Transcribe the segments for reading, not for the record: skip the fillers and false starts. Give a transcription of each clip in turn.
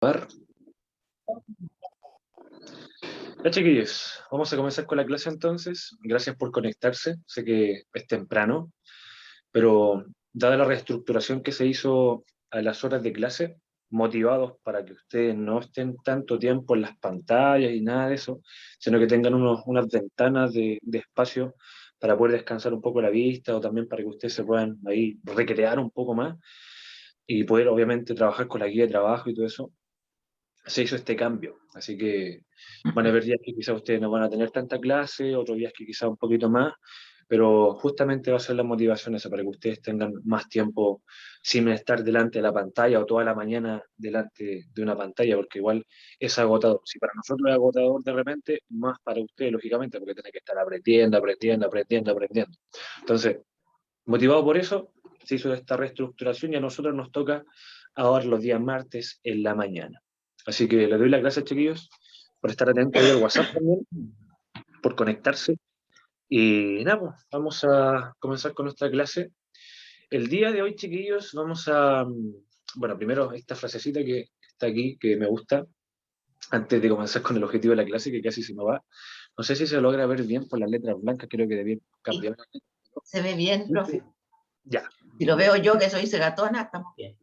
Ver. Ya, chiquillos, vamos a comenzar con la clase entonces. Gracias por conectarse. Sé que es temprano, pero dada la reestructuración que se hizo a las horas de clase, motivados para que ustedes no estén tanto tiempo en las pantallas y nada de eso, sino que tengan unas ventanas de espacio para poder descansar un poco la vista o también para que ustedes se puedan ahí recrear un poco más y poder obviamente trabajar con la guía de trabajo y todo eso. Se hizo este cambio. Así que van a haber días que quizás ustedes no van a tener tanta clase, otros días que quizás un poquito más, pero justamente va a ser la motivación esa para que ustedes tengan más tiempo sin estar delante de la pantalla o toda la mañana delante de una pantalla, porque igual es agotador. Si para nosotros es agotador de repente, más para ustedes, lógicamente, porque tienen que estar aprendiendo, aprendiendo, aprendiendo, aprendiendo. Entonces, motivado por eso, se hizo esta reestructuración y a nosotros nos toca ahora los días martes en la mañana. Así que les doy las gracias, chiquillos, por estar atentos ahí al WhatsApp también, por conectarse. Y nada, pues, vamos a comenzar con nuestra clase. El día de hoy, chiquillos, vamos a, bueno, primero esta frasecita que está aquí, que me gusta, antes de comenzar con el objetivo de la clase, que casi se me va. No sé si se logra ver bien por las letras blancas, creo que debí Sí, cambiar. se ve bien, profe. Ya, Si lo bien. veo yo, que soy cegatona, estamos bien.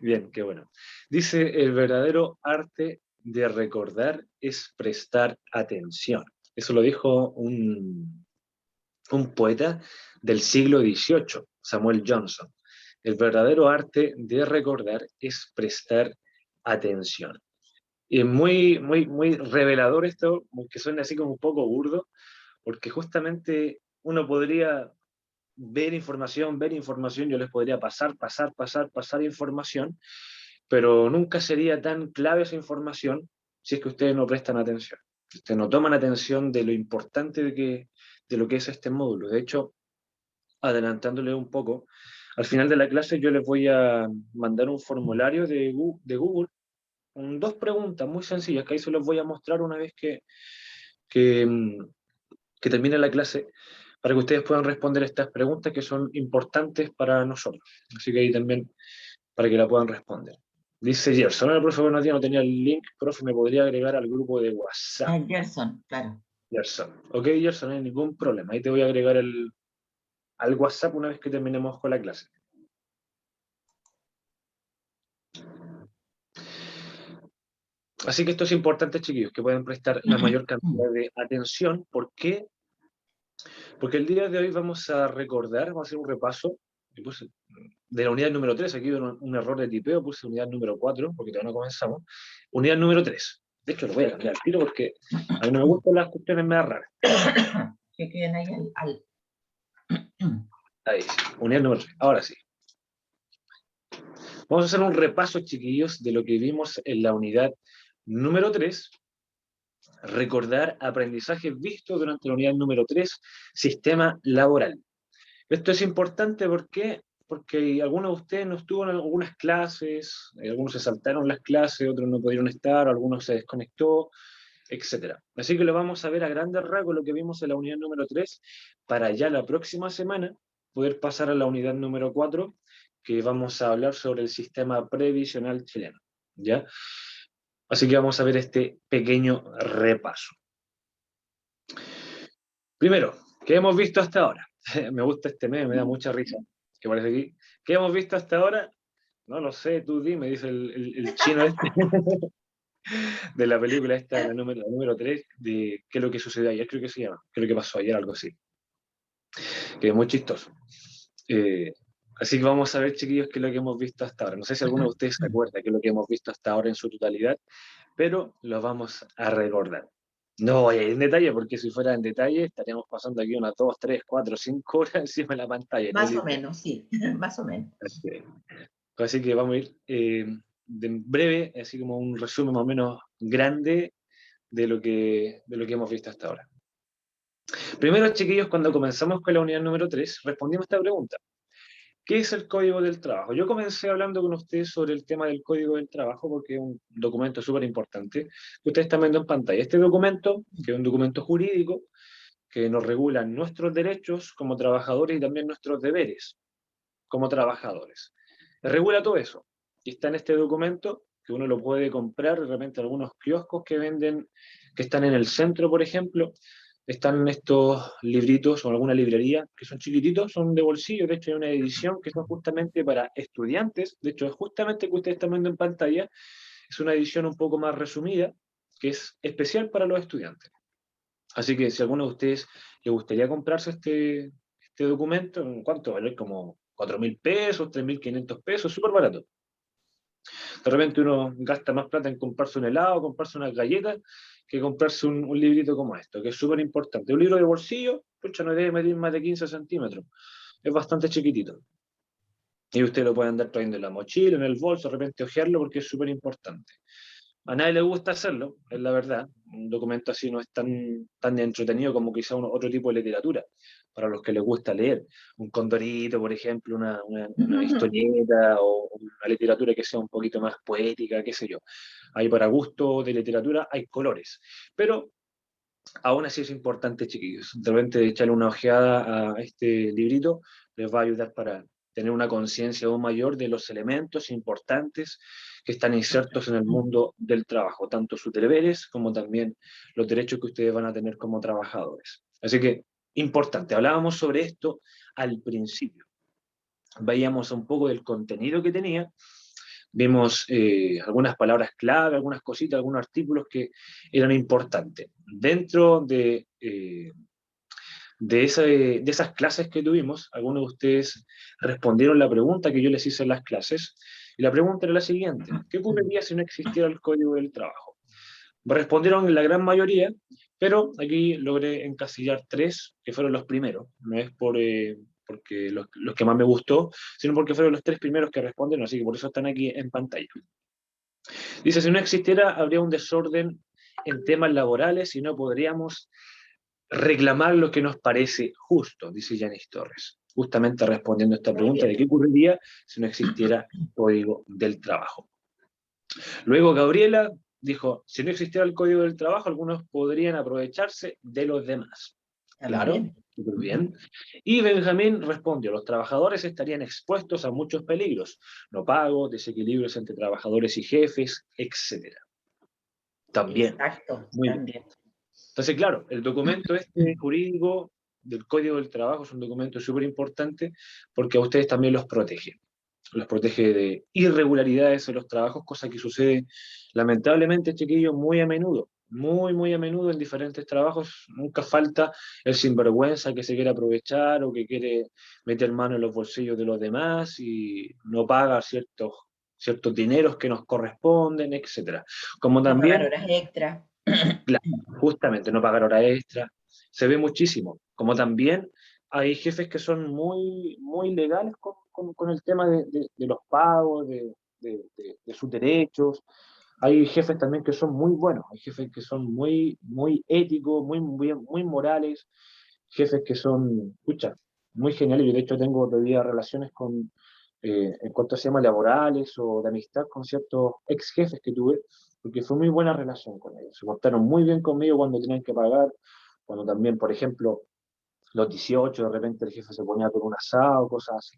Bien, qué bueno. Dice, el verdadero arte de recordar es prestar atención. Eso lo dijo un poeta del siglo XVIII, Samuel Johnson. El verdadero arte de recordar es prestar atención. Y es muy, muy, muy revelador esto, que suena así como un poco burdo, porque justamente uno podría ver información, yo les podría pasar información, pero nunca sería tan clave esa información si es que ustedes no prestan atención. Si ustedes no toman atención de lo importante de lo que es este módulo. De hecho, adelantándole un poco, al final de la clase yo les voy a mandar un formulario de Google con dos preguntas muy sencillas, que ahí se los voy a mostrar una vez que, que termine la clase, para que ustedes puedan responder estas preguntas que son importantes para nosotros. Así que ahí también para que la puedan responder. Dice Gerson, el profe, buenos días, no tenía el link, profe, ¿me podría agregar al grupo de WhatsApp? Gerson, claro. Gerson. Ok, Gerson, no hay ningún problema. Ahí te voy a agregar al WhatsApp una vez que terminemos con la clase. Así que esto es importante, chiquillos, que puedan prestar la mayor cantidad de atención. ¿Por qué? Porque el día de hoy vamos a recordar, vamos a hacer un repaso de la unidad número 3. Aquí hubo un error de tipeo, puse unidad número 4, porque todavía no comenzamos. Unidad número 3. De hecho, lo voy a cambiar al tiro porque a mí no me gustan las cuestiones más raras. Que queden ahí Ahí sí, unidad número 3. Ahora sí. Vamos a hacer un repaso, chiquillos, de lo que vimos en la unidad número 3. Recordar aprendizajes vistos durante la unidad número 3, sistema laboral. Esto es importante porque algunos de ustedes no estuvo en algunas clases, algunos se saltaron las clases, otros no pudieron estar, algunos se desconectó, etcétera. Así que lo vamos a ver a grandes rasgos lo que vimos en la unidad número 3 para ya la próxima semana poder pasar a la unidad número 4 que vamos a hablar sobre el sistema previsional chileno, ¿ya? Así que vamos a ver este pequeño repaso. Primero, ¿qué hemos visto hasta ahora? Me gusta este meme, me da mucha risa. ¿Qué parece aquí? ¿Qué hemos visto hasta ahora? No lo sé, tú dime, dice el chino este de la película esta, la número 3, de qué es lo que sucedió ayer, creo que se llama, qué es lo que pasó ayer, algo así, que es muy chistoso. Eh, Así que vamos a ver, chiquillos, qué es lo que hemos visto hasta ahora. No sé si alguno de ustedes se acuerda qué es lo que hemos visto hasta ahora en su totalidad, pero lo vamos a recordar. No voy a ir en detalle, porque si fuera en detalle estaríamos pasando aquí unas 2, 3, 4, 5 horas encima de la pantalla. No es más la o idea. menos, sí, más o menos. Así que vamos a ir de breve, así como un resumen más o menos grande de lo que hemos visto hasta ahora. Primero, chiquillos, cuando comenzamos con la unidad número 3, respondimos esta pregunta. ¿Qué es el Código del Trabajo? Yo comencé hablando con ustedes sobre el tema del Código del Trabajo porque es un documento súper importante que ustedes están viendo en pantalla. Este documento, que es un documento jurídico, que nos regula nuestros derechos como trabajadores y también nuestros deberes como trabajadores. Regula todo eso. Y está en este documento que uno lo puede comprar, de repente algunos kioscos que venden, que están en el centro, por ejemplo, están estos libritos o alguna librería que son chiquititos, son de bolsillo, de hecho hay una edición que son justamente para estudiantes, de hecho es justamente que ustedes están viendo en pantalla, es una edición un poco más resumida, que es especial para los estudiantes. Así que si a alguno de ustedes le gustaría comprarse este documento, ¿en cuánto vale? Como 4.000 pesos, 3.500 pesos, súper barato. De repente uno gasta más plata en comprarse un helado, comprarse unas galletas, que comprarse un librito como esto, que es súper importante. Un libro de bolsillo, pucha, no debe medir más de 15 centímetros. Es bastante chiquitito. Y usted lo puede andar trayendo en la mochila, en el bolso, de repente ojearlo porque es súper importante. A nadie le gusta hacerlo, es la verdad. Un documento así no es tan entretenido como quizá otro tipo de literatura, para los que les gusta leer. Un Condorito, por ejemplo, una historieta o una literatura que sea un poquito más poética, qué sé yo. Hay para gusto de literatura, hay colores. Pero aún así es importante, chiquillos. De repente echarle una ojeada a este librito les va a ayudar para tener una conciencia aún mayor de los elementos importantes que están insertos en el mundo del trabajo, tanto sus deberes como también los derechos que ustedes van a tener como trabajadores. Así que, importante, hablábamos sobre esto al principio. Veíamos un poco del contenido que tenía, vimos algunas palabras clave, algunas cositas, algunos artículos que eran importantes. Dentro de esas clases que tuvimos, algunos de ustedes respondieron la pregunta que yo les hice en las clases, y la pregunta era la siguiente: ¿qué ocurriría si no existiera el Código del Trabajo? Respondieron la gran mayoría, pero aquí logré encasillar tres, que fueron los primeros. No es porque los que más me gustó, sino porque fueron los tres primeros que respondieron, así que por eso están aquí en pantalla. Dice, si no existiera, habría un desorden en temas laborales y no podríamos reclamar lo que nos parece justo, dice Yanis Torres, justamente respondiendo a esta Muy pregunta de bien. qué ocurriría si no existiera Código del Trabajo. Luego Gabriela dijo, si no existiera el Código del Trabajo, algunos podrían aprovecharse de los demás. Claro, También. súper bien. Y Benjamín respondió, los trabajadores estarían expuestos a muchos peligros, no pagos, desequilibrios entre trabajadores y jefes, etc. También, Exacto, muy bien. también. Entonces, claro, el documento este jurídico del Código del Trabajo es un documento súper importante porque a ustedes también los protege de irregularidades en los trabajos, cosa que sucede lamentablemente, chiquillos, muy a menudo, muy a menudo en diferentes trabajos. Nunca falta el sinvergüenza que se quiere aprovechar o que quiere meter mano en los bolsillos de los demás y no paga ciertos dineros que nos corresponden, etcétera. Como No pagar también, horas extra. claro, justamente no pagar hora extra, se ve muchísimo. Como también hay jefes que son muy legales con el tema de los pagos, de sus derechos. Hay jefes también que son muy buenos, hay jefes que son muy éticos, muy morales, jefes que son, escucha, muy geniales. Yo de hecho tengo todavía relaciones en cuanto se llama laborales o de amistad con ciertos ex jefes que tuve, porque fue muy buena relación con ellos. Se portaron muy bien conmigo cuando tenían que pagar, cuando también, por ejemplo, los 18 de repente el jefe se ponía con un asado, cosas así.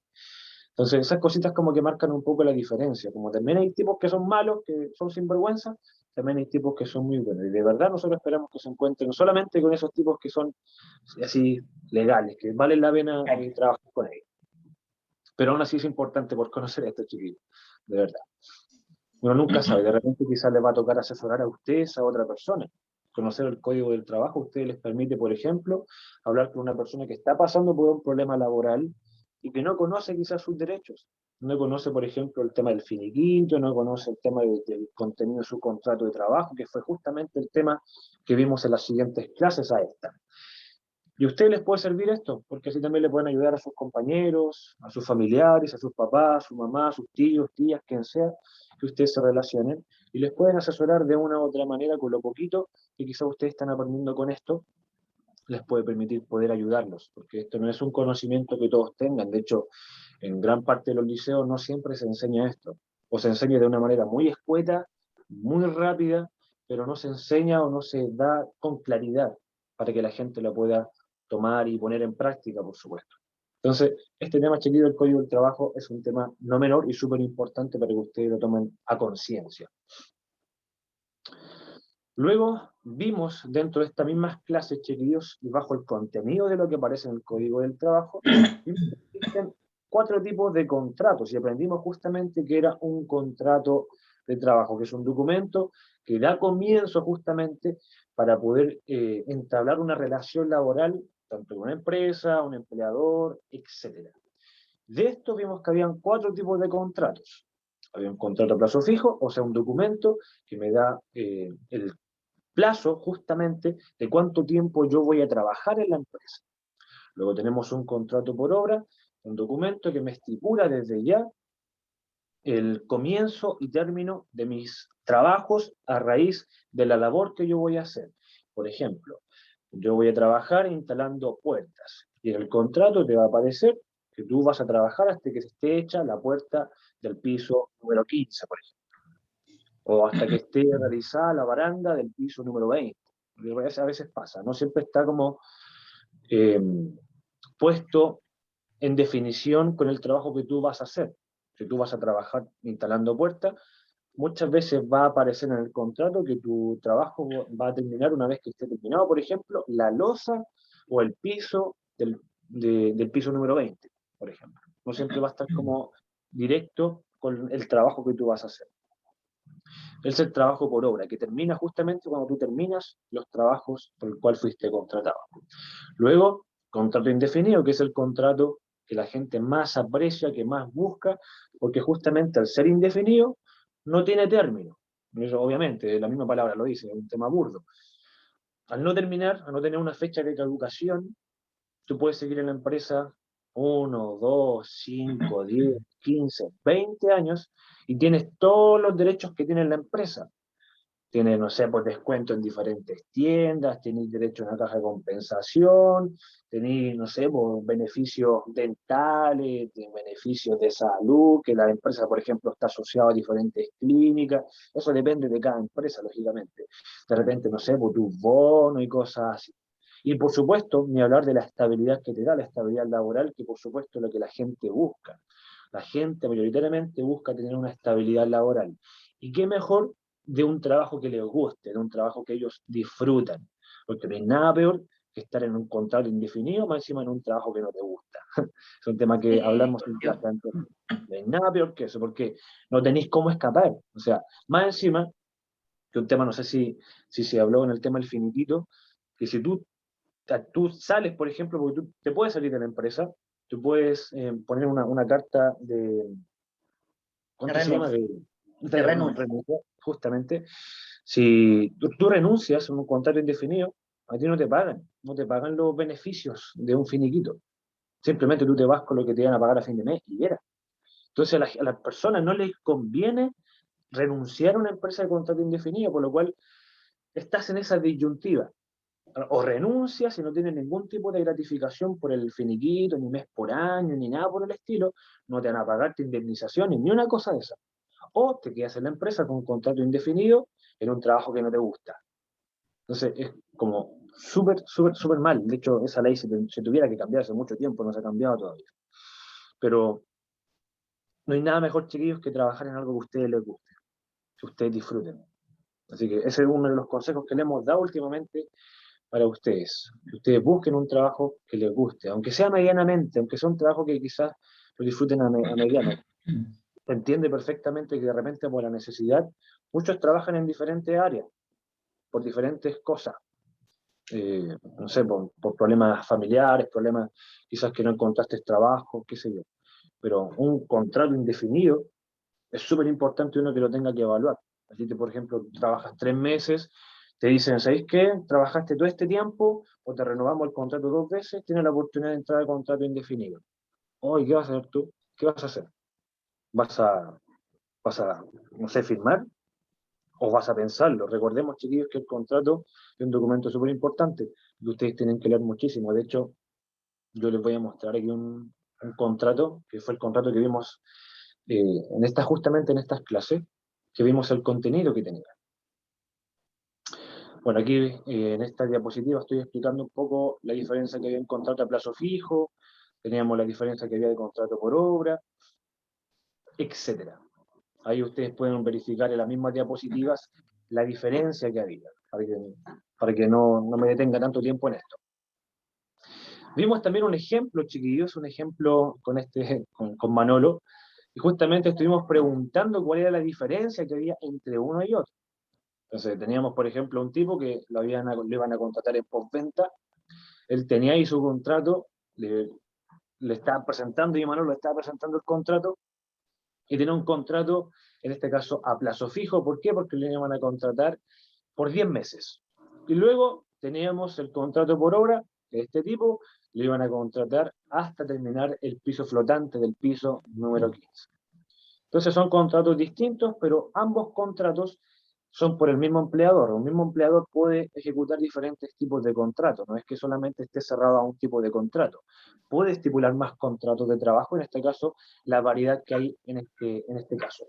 Entonces, esas cositas como que marcan un poco la diferencia. Como también hay tipos que son malos, que son sinvergüenza, también hay tipos que son muy buenos. Y de verdad nosotros esperamos que se encuentren no solamente con esos tipos que son así legales, que valen la pena trabajar con ellos. Pero aún así es importante por conocer a estos chiquillos, de verdad. Uno nunca sabe, de repente quizás les va a tocar asesorar a ustedes, a otra persona. Conocer el código del trabajo, a ustedes les permite, por ejemplo, hablar con una persona que está pasando por un problema laboral y que no conoce quizás sus derechos. No conoce, por ejemplo, el tema del finiquito, no conoce el tema del contenido de su contrato de trabajo, que fue justamente el tema que vimos en las siguientes clases a esta. Y a ustedes les puede servir esto, porque así también le pueden ayudar a sus compañeros, a sus familiares, a sus papás, a su mamá, a sus tíos, tías, quien sea, que ustedes se relacionen y les pueden asesorar de una u otra manera con lo poquito que quizás ustedes están aprendiendo con esto, les puede permitir poder ayudarlos, porque esto no es un conocimiento que todos tengan. De hecho, en gran parte de los liceos no siempre se enseña esto, o se enseña de una manera muy escueta, muy rápida, pero no se enseña o no se da con claridad para que la gente lo pueda tomar y poner en práctica, por supuesto. Entonces, este tema, chiquillo, del código del trabajo es un tema no menor y súper importante para que ustedes lo tomen a conciencia. Luego vimos dentro de estas mismas clases, chiquillos, y bajo el contenido de lo que aparece en el código del trabajo, vimos que existen 4 tipos de contratos y aprendimos justamente que era un contrato de trabajo, que es un documento que da comienzo justamente para poder entablar una relación laboral tanto con una empresa, un empleador, etc. De esto vimos que habían 4 tipos de contratos. Había un contrato a plazo fijo, o sea, un documento que me da el plazo justamente de cuánto tiempo yo voy a trabajar en la empresa. Luego tenemos un contrato por obra, un documento que me estipula desde ya el comienzo y término de mis trabajos a raíz de la labor que yo voy a hacer. Por ejemplo, yo voy a trabajar instalando puertas y en el contrato te va a aparecer que tú vas a trabajar hasta que se esté hecha la puerta del piso número 15, por ejemplo, o hasta que esté realizada la baranda del piso número 20. A veces pasa, no siempre está como eh, puesto en definición con el trabajo que tú vas a hacer. Si tú vas a trabajar instalando puertas, muchas veces va a aparecer en el contrato que tu trabajo va a terminar una vez que esté terminado, por ejemplo, la losa o el piso del piso número 20, por ejemplo. No siempre va a estar como directo con el trabajo que tú vas a hacer. Es el trabajo por obra, que termina justamente cuando tú terminas los trabajos por el cual fuiste contratado. Luego, contrato indefinido, que es el contrato que la gente más aprecia, que más busca, porque justamente al ser indefinido no tiene término. Eso, obviamente, la misma palabra lo dice, es un tema burdo. Al no terminar, al no tener una fecha de caducación, tú puedes seguir en la empresa 1, 2, 5, 10, 15, 20 años y tienes todos los derechos que tiene la empresa. Tienes, no sé, pues descuento en diferentes tiendas, tenéis derecho a una caja de compensación, tenéis, no sé, pues, beneficios dentales, beneficios de salud, que la empresa, por ejemplo, está asociada a diferentes clínicas. Eso depende de cada empresa, lógicamente. De repente, no sé, pues tus bonos y cosas así. Y por supuesto, ni hablar de la estabilidad que te da, la estabilidad laboral, que por supuesto es lo que la gente busca. La gente mayoritariamente busca tener una estabilidad laboral. ¿Y qué mejor de un trabajo que les guste, de un trabajo que ellos disfrutan? Porque no hay nada peor que estar en un contrato indefinido, más encima en un trabajo que no te gusta. Es un tema que Sí, hablamos en clase antes. No hay nada peor que eso, porque no tenéis cómo escapar. O sea, más encima, que un tema, no sé si se habló en el tema del finiquito, que si tú sales, por ejemplo, porque tú te puedes salir de la empresa, tú puedes poner una carta de, de ¿cuánto se llama? renuncia, de De renuncia. renuncia, justamente. Si tú renuncias a un contrato indefinido, a ti no te pagan los beneficios de un finiquito. Simplemente tú te vas con lo que te van a pagar a fin de mes y era. Entonces a las personas no les conviene renunciar a una empresa de contrato indefinido, por lo cual estás en esa disyuntiva. O renuncias y no tienes ningún tipo de gratificación por el finiquito, ni mes por año, ni nada por el estilo, no te van a pagarte indemnizaciones, ni una cosa de esa. O te quedas en la empresa con un contrato indefinido en un trabajo que no te gusta. Entonces es como súper, súper, súper mal. De hecho, esa ley se tuviera que cambiar hace mucho tiempo, no se ha cambiado todavía. Pero no hay nada mejor, chiquillos, que trabajar en algo que a ustedes les guste, que ustedes disfruten. Así que ese es uno de los consejos que le hemos dado últimamente para ustedes. Que ustedes busquen un trabajo que les guste, aunque sea medianamente, aunque sea un trabajo que quizás lo disfruten a mediano. Se entiende perfectamente que de repente por la necesidad, muchos trabajan en diferentes áreas, por diferentes cosas. No sé, por problemas familiares, problemas quizás que no encontraste trabajo, qué sé yo. Pero un contrato indefinido es súper importante uno que lo tenga que evaluar. Así que, por ejemplo, trabajas 3 meses, te dicen, ¿sabéis qué? Trabajaste todo este tiempo, o te renovamos el contrato 2 veces, tienes la oportunidad de entrar al contrato indefinido. Oye, ¿qué vas a hacer tú? ¿Qué vas a hacer? ¿Vas a, no sé, firmar? ¿O vas a pensarlo? Recordemos, chiquillos, que el contrato es un documento súper importante que ustedes tienen que leer muchísimo. De hecho, yo les voy a mostrar aquí un contrato, que fue el contrato que vimos justamente en estas clases, que vimos el contenido que tenía. Bueno, aquí en esta diapositiva estoy explicando un poco la diferencia que hay en contrato a plazo fijo, teníamos la diferencia que había de contrato por obra, etcétera. Ahí ustedes pueden verificar en las mismas diapositivas la diferencia que había, para que no me detenga tanto tiempo en esto. Vimos también un ejemplo, chiquillos, un ejemplo con Manolo, y justamente estuvimos preguntando cuál era la diferencia que había entre uno y otro. Entonces teníamos, por ejemplo, un tipo que le iban a contratar en postventa, él tenía ahí su contrato, le estaba presentando, y Manolo le estaba presentando el contrato, y tenía un contrato, en este caso, a plazo fijo. ¿Por qué? Porque le iban a contratar por 10 meses. Y luego teníamos el contrato por obra, que este tipo le iban a contratar hasta terminar el piso flotante del piso número 15. Entonces son contratos distintos, pero ambos contratos son por el mismo empleador. Un mismo empleador puede ejecutar diferentes tipos de contratos, no es que solamente esté cerrado a un tipo de contrato. Puede estipular más contratos de trabajo, en este caso, la variedad que hay en este caso.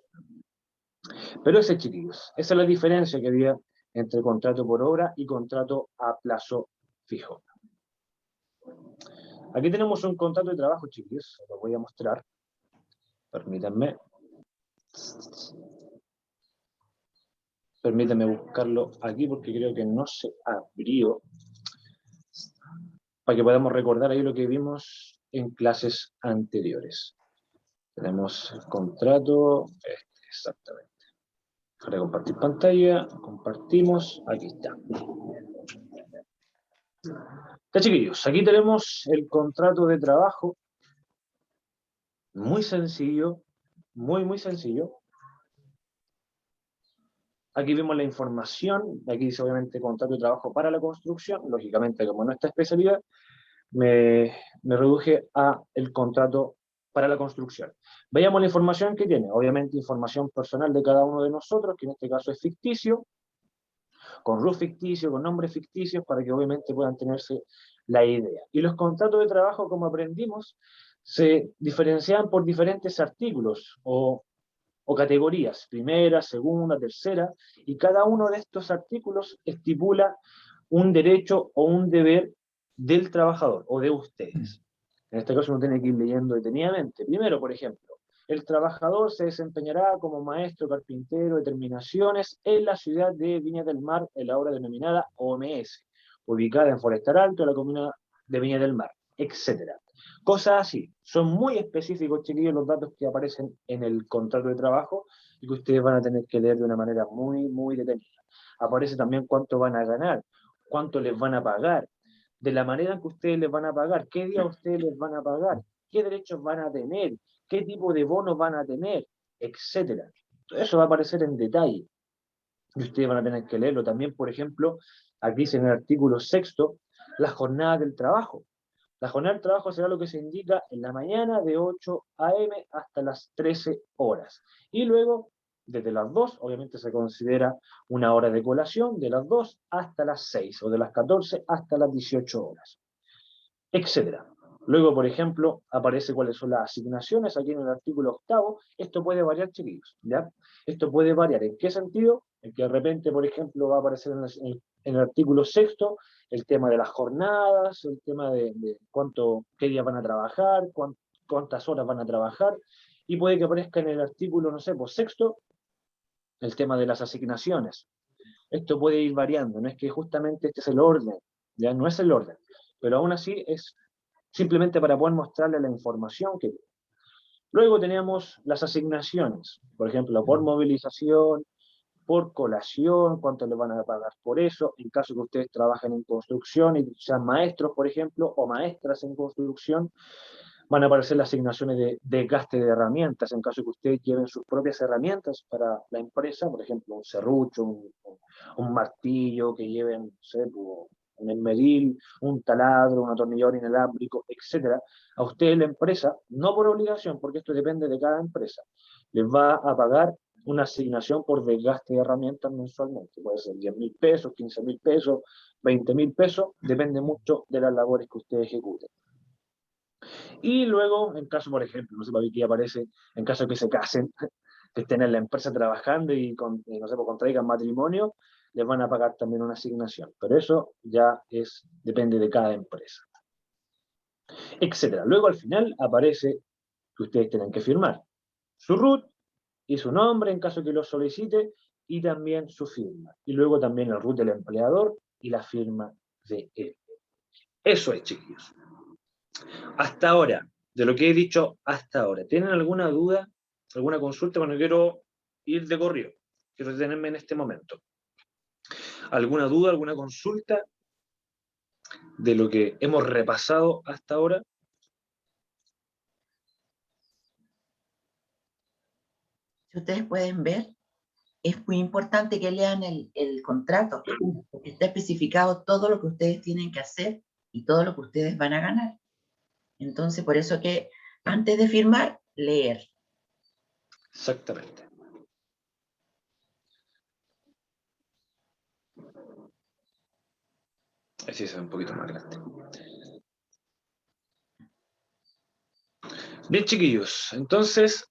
Pero ese, chiquillos, esa es la diferencia que había entre contrato por obra y contrato a plazo fijo. Aquí tenemos un contrato de trabajo, chiquillos, lo voy a mostrar. Permítanme. Permítanme buscarlo aquí porque creo que no se abrió. Para que podamos recordar ahí lo que vimos en clases anteriores. Tenemos el contrato, exactamente. Para compartir pantalla, compartimos, aquí está. Ya, chiquillos, aquí tenemos el contrato de trabajo, muy sencillo, muy sencillo. Aquí vemos la información, aquí dice obviamente contrato de trabajo para la construcción, lógicamente como nuestra especialidad, me reduje a el contrato para la construcción. Veamos la información que tiene, obviamente información personal de cada uno de nosotros, que en este caso es ficticio, con RUT ficticio, con nombres ficticios, para que obviamente puedan tenerse la idea. Y los contratos de trabajo, como aprendimos, se diferencian por diferentes artículos o categorías, primera, segunda, tercera, y cada uno de estos artículos estipula un derecho o un deber del trabajador o de ustedes. En este caso uno tiene que ir leyendo detenidamente. Primero, por ejemplo, el trabajador se desempeñará como maestro carpintero de terminaciones en la ciudad de Viña del Mar, en la obra denominada OMS, ubicada en Forestal Alto, la comuna de Viña del Mar, etcétera. Cosas así. Son muy específicos, chiquillos, los datos que aparecen en el contrato de trabajo y que ustedes van a tener que leer de una manera muy detenida. Aparece también cuánto van a ganar, cuánto les van a pagar, de la manera en que ustedes les van a pagar, qué día ustedes les van a pagar, qué derechos van a tener, qué tipo de bonos van a tener, etcétera. Todo eso va a aparecer en detalle y ustedes van a tener que leerlo. También, por ejemplo, aquí dice en el artículo 6º, la jornada del trabajo. La jornada del trabajo será lo que se indica en la mañana de 8 a.m. hasta las 13 horas. Y luego, desde las 2, obviamente se considera una hora de colación, de las 2 hasta las 6, o de las 14 hasta las 18 horas, etcétera. Luego, por ejemplo, aparece cuáles son las asignaciones aquí en el artículo 8º. Esto puede variar, chiquillos, ¿ya? Esto puede variar. ¿En qué sentido? En que de repente, por ejemplo, va a aparecer en el artículo 6º el tema de las jornadas, el tema de qué días van a trabajar, cuántas horas van a trabajar, y puede que aparezca en el artículo, no sé, pues 6º, el tema de las asignaciones. Esto puede ir variando, no es que justamente este es el orden, ya no es el orden, pero aún así es simplemente para poder mostrarle la información que tiene. Luego tenemos las asignaciones, por ejemplo, por movilización, por colación, cuánto le van a pagar por eso, en caso que ustedes trabajen en construcción y sean maestros, por ejemplo, o maestras en construcción, van a aparecer las asignaciones de desgaste de herramientas, en caso que ustedes lleven sus propias herramientas para la empresa, por ejemplo, un serrucho, un martillo, que lleven, no sé, un esmeril, un taladro, un atornillador inalámbrico, etcétera. A ustedes la empresa, no por obligación, porque esto depende de cada empresa, les va a pagar una asignación por desgaste de herramientas mensualmente. Puede ser 10.000 pesos, 15.000 pesos, 20.000 pesos, depende mucho de las labores que ustedes ejecuten. Y luego, en caso, por ejemplo, no sé, aquí aparece, en caso de que se casen, que estén en la empresa trabajando y no sé, pues contraigan matrimonio, les van a pagar también una asignación. Pero eso ya depende de cada empresa. etcétera. Luego al final aparece que ustedes tienen que firmar su root y su nombre en caso que lo solicite, y también su firma. Y luego también el root del empleador y la firma de él. Eso es, chiquillos. Hasta ahora, de lo que he dicho hasta ahora, ¿tienen alguna duda, alguna consulta? Bueno, quiero ir de corrido, quiero detenerme en este momento. ¿Alguna duda, alguna consulta de lo que hemos repasado hasta ahora? Si ustedes pueden ver, es muy importante que lean el contrato, porque está especificado todo lo que ustedes tienen que hacer y todo lo que ustedes van a ganar. Entonces, por eso que antes de firmar, leer. Exactamente. Así es un poquito más grande. Bien, chiquillos, entonces,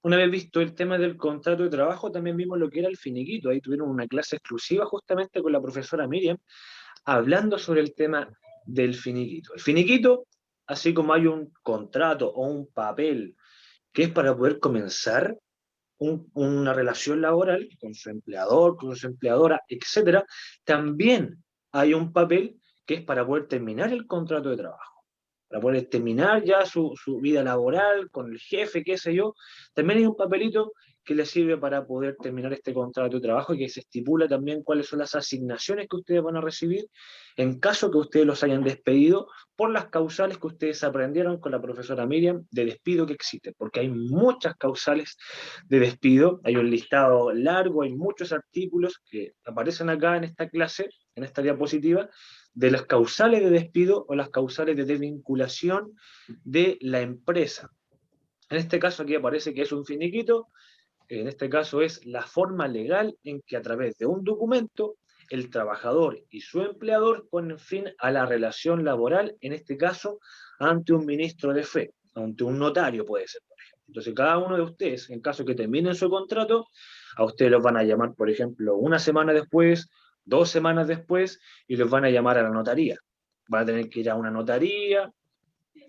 una vez visto el tema del contrato de trabajo, también vimos lo que era el finiquito. Ahí tuvieron una clase exclusiva justamente con la profesora Miriam, hablando sobre el tema del finiquito. El finiquito, así como hay un contrato o un papel que es para poder comenzar una relación laboral con su empleador, con su empleadora, etcétera, también hay un papel que es para poder terminar el contrato de trabajo, para poder terminar ya su vida laboral con el jefe, qué sé yo. También hay un papelito que le sirve para poder terminar este contrato de trabajo y que se estipula también cuáles son las asignaciones que ustedes van a recibir en caso que ustedes los hayan despedido por las causales que ustedes aprendieron con la profesora Miriam de despido que existen, porque hay muchas causales de despido, hay un listado largo, hay muchos artículos que aparecen acá en esta clase, en esta diapositiva, de las causales de despido o las causales de desvinculación de la empresa. En este caso aquí aparece que es un finiquito, en este caso es la forma legal en que a través de un documento el trabajador y su empleador ponen fin a la relación laboral, en este caso ante un ministro de fe, ante un notario puede ser, por ejemplo. Entonces cada uno de ustedes, en caso que terminen su contrato, a ustedes los van a llamar, por ejemplo, una semana después, 2 semanas después, y los van a llamar a la notaría. Van a tener que ir a una notaría,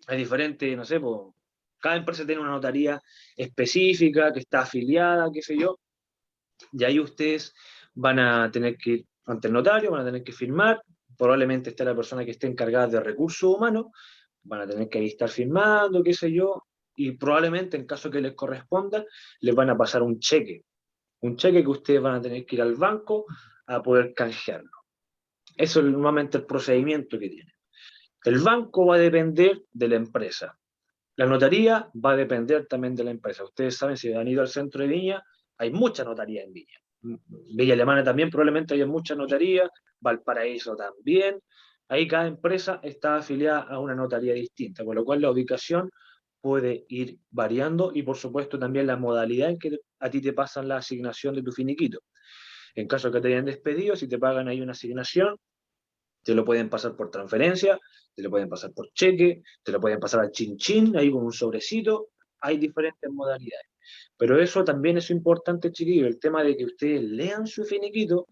es diferente, no sé, pues, cada empresa tiene una notaría específica que está afiliada, qué sé yo, y ahí ustedes van a tener que ir ante el notario, van a tener que firmar, probablemente esté la persona que esté encargada de recursos humanos, van a tener que ahí estar firmando, qué sé yo, y probablemente en caso que les corresponda, les van a pasar un cheque que ustedes van a tener que ir al banco a poder canjearlo. Eso es normalmente el procedimiento que tienen. El banco va a depender de la empresa. La notaría va a depender también de la empresa. Ustedes saben, si han ido al centro de Viña, hay mucha notaría en Viña. Villa Alemana también probablemente haya mucha notaría, Valparaíso también. Ahí cada empresa está afiliada a una notaría distinta, con lo cual la ubicación puede ir variando y por supuesto también la modalidad en que a ti te pasan la asignación de tu finiquito. En caso que te hayan despedido, si te pagan ahí una asignación, te lo pueden pasar por transferencia, te lo pueden pasar por cheque, te lo pueden pasar al chin chin, ahí con un sobrecito. Hay diferentes modalidades. Pero eso también es importante, chiquillos, el tema de que ustedes lean su finiquito,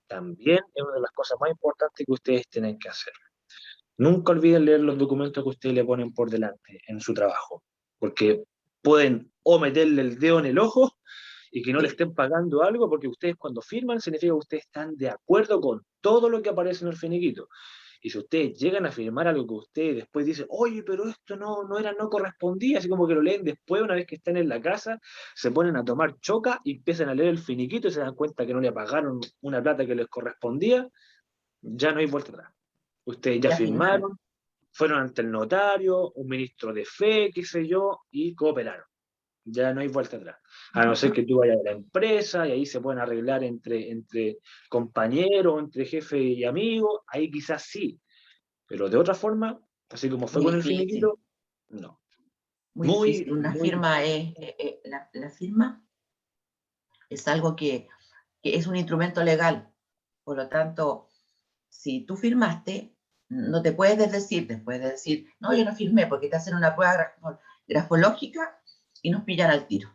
también es una de las cosas más importantes que ustedes tienen que hacer. Nunca olviden leer los documentos que ustedes le ponen por delante en su trabajo, porque pueden o meterle el dedo en el ojo y que no le Sí, estén pagando algo, porque ustedes cuando firman significa que ustedes están de acuerdo con todo lo que aparece en el finiquito. Y si ustedes llegan a firmar algo que ustedes después dicen, oye, pero esto no correspondía, así como que lo leen después, una vez que están en la casa, se ponen a tomar choca y empiezan a leer el finiquito y se dan cuenta que no le pagaron una plata que les correspondía, ya no hay vuelta atrás. Ustedes ya ya firmaron. firmaron, fueron ante el notario, un ministro de fe, qué sé yo, y cooperaron. Ya no hay vuelta atrás. A no ser que tú vayas a la empresa y ahí se pueden arreglar entre compañeros, entre jefe y amigo, ahí quizás sí. Pero de otra forma, así como fue Muy con el difícil, finiquito, no. muy Muy, difícil. Una muy firma difícil. la firma es algo que es un instrumento legal. Por lo tanto, si tú firmaste, no te puedes desdecir, después de decir, no, yo no firmé porque te hacen una prueba grafológica y nos pillan al tiro.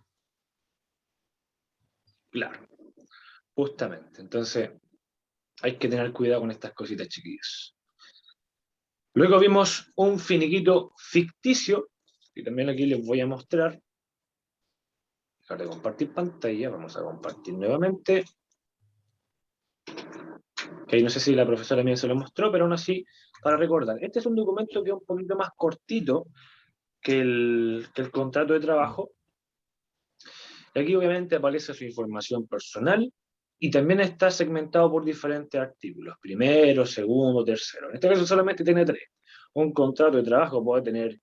Claro, justamente. Entonces, hay que tener cuidado con estas cositas, chiquillos. Luego vimos un finiquito ficticio, y también aquí les voy a mostrar. Dejar de compartir pantalla, vamos a compartir nuevamente. Que ahí no sé si la profesora también se lo mostró, pero aún así, para recordar. Este es un documento que es un poquito más cortito que el contrato de trabajo. Y aquí obviamente aparece su información personal y también está segmentado por diferentes artículos. Primero, segundo, tercero. En este caso solamente tiene 3. Un contrato de trabajo puede tener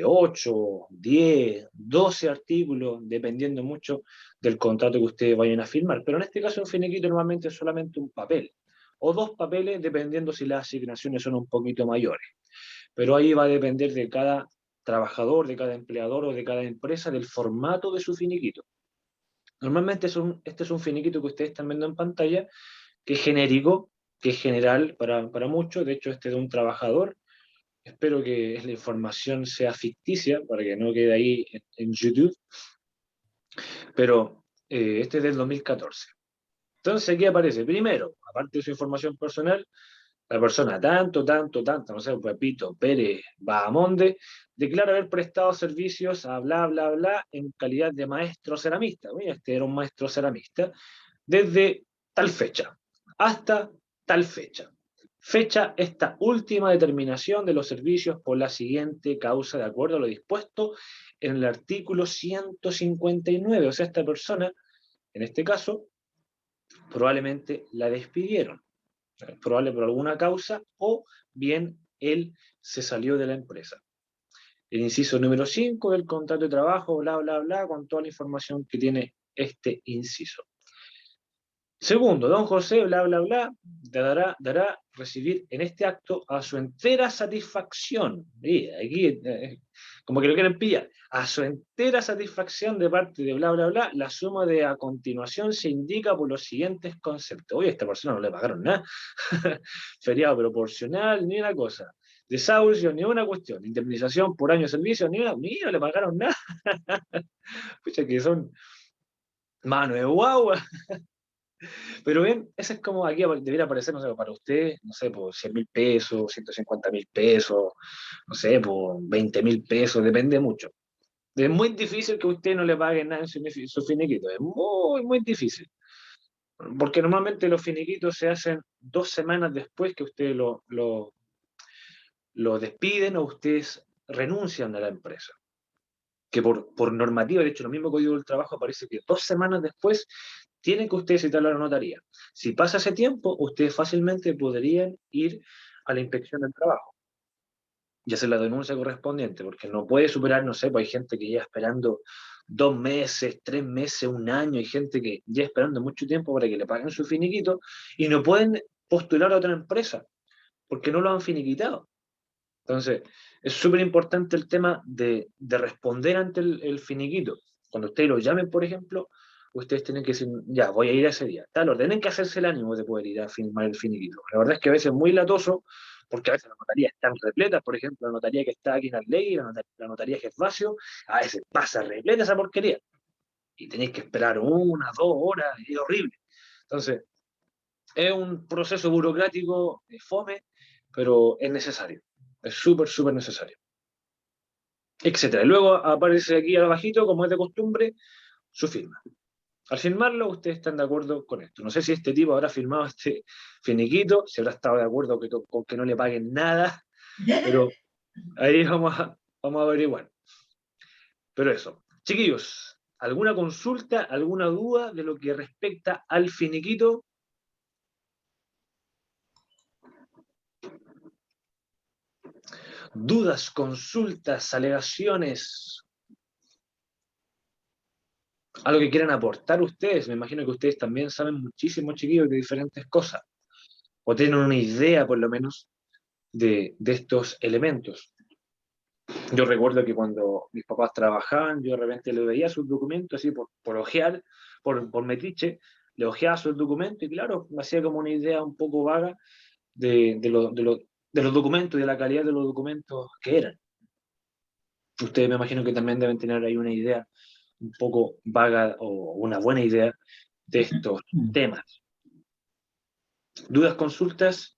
8, 10, 12 artículos, dependiendo mucho del contrato que ustedes vayan a firmar. Pero en este caso un finiquito normalmente es solamente un papel o 2 papeles, dependiendo si las asignaciones son un poquito mayores. Pero ahí va a depender de cada trabajador, de cada empleador o de cada empresa, del formato de su finiquito. Normalmente este es un finiquito que ustedes están viendo en pantalla, que es genérico, que es general para muchos. De hecho, este es de un trabajador. Espero que la información sea ficticia para que no quede ahí en YouTube. Pero este es del 2014. Entonces aquí aparece, primero, aparte de su información personal, la persona tanto, no sé, Pepito Pérez Bahamonde, declara haber prestado servicios a bla, bla, bla en calidad de maestro ceramista. Mira, este era un maestro ceramista desde tal fecha hasta tal fecha. Fecha esta última determinación de los servicios por la siguiente causa de acuerdo a lo dispuesto en el artículo 159. O sea, esta persona, en este caso, probablemente la despidieron. Probable por alguna causa o bien él se salió de la empresa. El inciso número 5 del contrato de trabajo, bla, bla, bla, con toda la información que tiene este inciso. Segundo, don José, bla, bla, bla, dará recibir en este acto a su entera satisfacción, y aquí como que lo quieren pillar, a su entera satisfacción de parte de bla, bla, bla, la suma de a continuación se indica por los siguientes conceptos. Oye, a esta persona no le pagaron nada, feriado proporcional, ni una cosa, desahucio, ni una cuestión, indemnización por año de servicio, ni una, ni no le pagaron nada. Pucha, que son mano de guagua. Pero bien, ese es como aquí debería aparecer, no sé, para usted, no sé, por 100.000 pesos, 150.000 pesos, no sé, por 20.000 pesos, depende mucho. Es muy difícil que usted no le pague nada en su finiquito, es muy, muy difícil. Porque normalmente los finiquitos se hacen 2 semanas después que usted lo despiden o ustedes renuncian a la empresa. Que por normativa, de hecho, en el mismo Código del Trabajo aparece que 2 semanas después tienen que ustedes citarlo a la notaría. Si pasa ese tiempo, ustedes fácilmente podrían ir a la inspección del trabajo y hacer la denuncia correspondiente, porque no puede superar, no sé, pues hay gente que lleva esperando 2 meses, 3 meses, un año, hay gente que lleva esperando mucho tiempo para que le paguen su finiquito y no pueden postular a otra empresa porque no lo han finiquitado. Entonces, es súper importante el tema de responder ante el finiquito. Cuando ustedes lo llamen, por ejemplo, ustedes tienen que decir, ya, voy a ir a ese día. Tal, tienen que hacerse el ánimo de poder ir a firmar el finiquito. La verdad es que a veces es muy latoso, porque a veces las notarías están repletas, por ejemplo, la notaría que está aquí en Arlegui, la notaría Gervasio, a veces pasa repleta esa porquería. Y tenéis que esperar 1, 2 horas, y es horrible. Entonces, es un proceso burocrático de fome, pero es necesario. Es súper, súper necesario. Etcétera. Y luego aparece aquí abajito, como es de costumbre, su firma. Al firmarlo, ustedes están de acuerdo con esto. No sé si este tipo habrá firmado este finiquito, si habrá estado de acuerdo con que no le paguen nada, pero ahí vamos a averiguar. Pero eso. Chiquillos, ¿alguna consulta, alguna duda de lo que respecta al finiquito? ¿Dudas, consultas, alegaciones? ¿Algo que quieran aportar ustedes? Me imagino que ustedes también saben muchísimo, chiquillos, de diferentes cosas, o tienen una idea, por lo menos, de estos elementos. Yo recuerdo que cuando mis papás trabajaban, yo de repente le veía sus documentos, así por ojear, por metiche, le ojeaba sus documentos y claro, me hacía como una idea un poco vaga de los documentos y de la calidad de los documentos que eran. Ustedes me imagino que también deben tener ahí una idea un poco vaga o una buena idea de estos temas. ¿Dudas, consultas?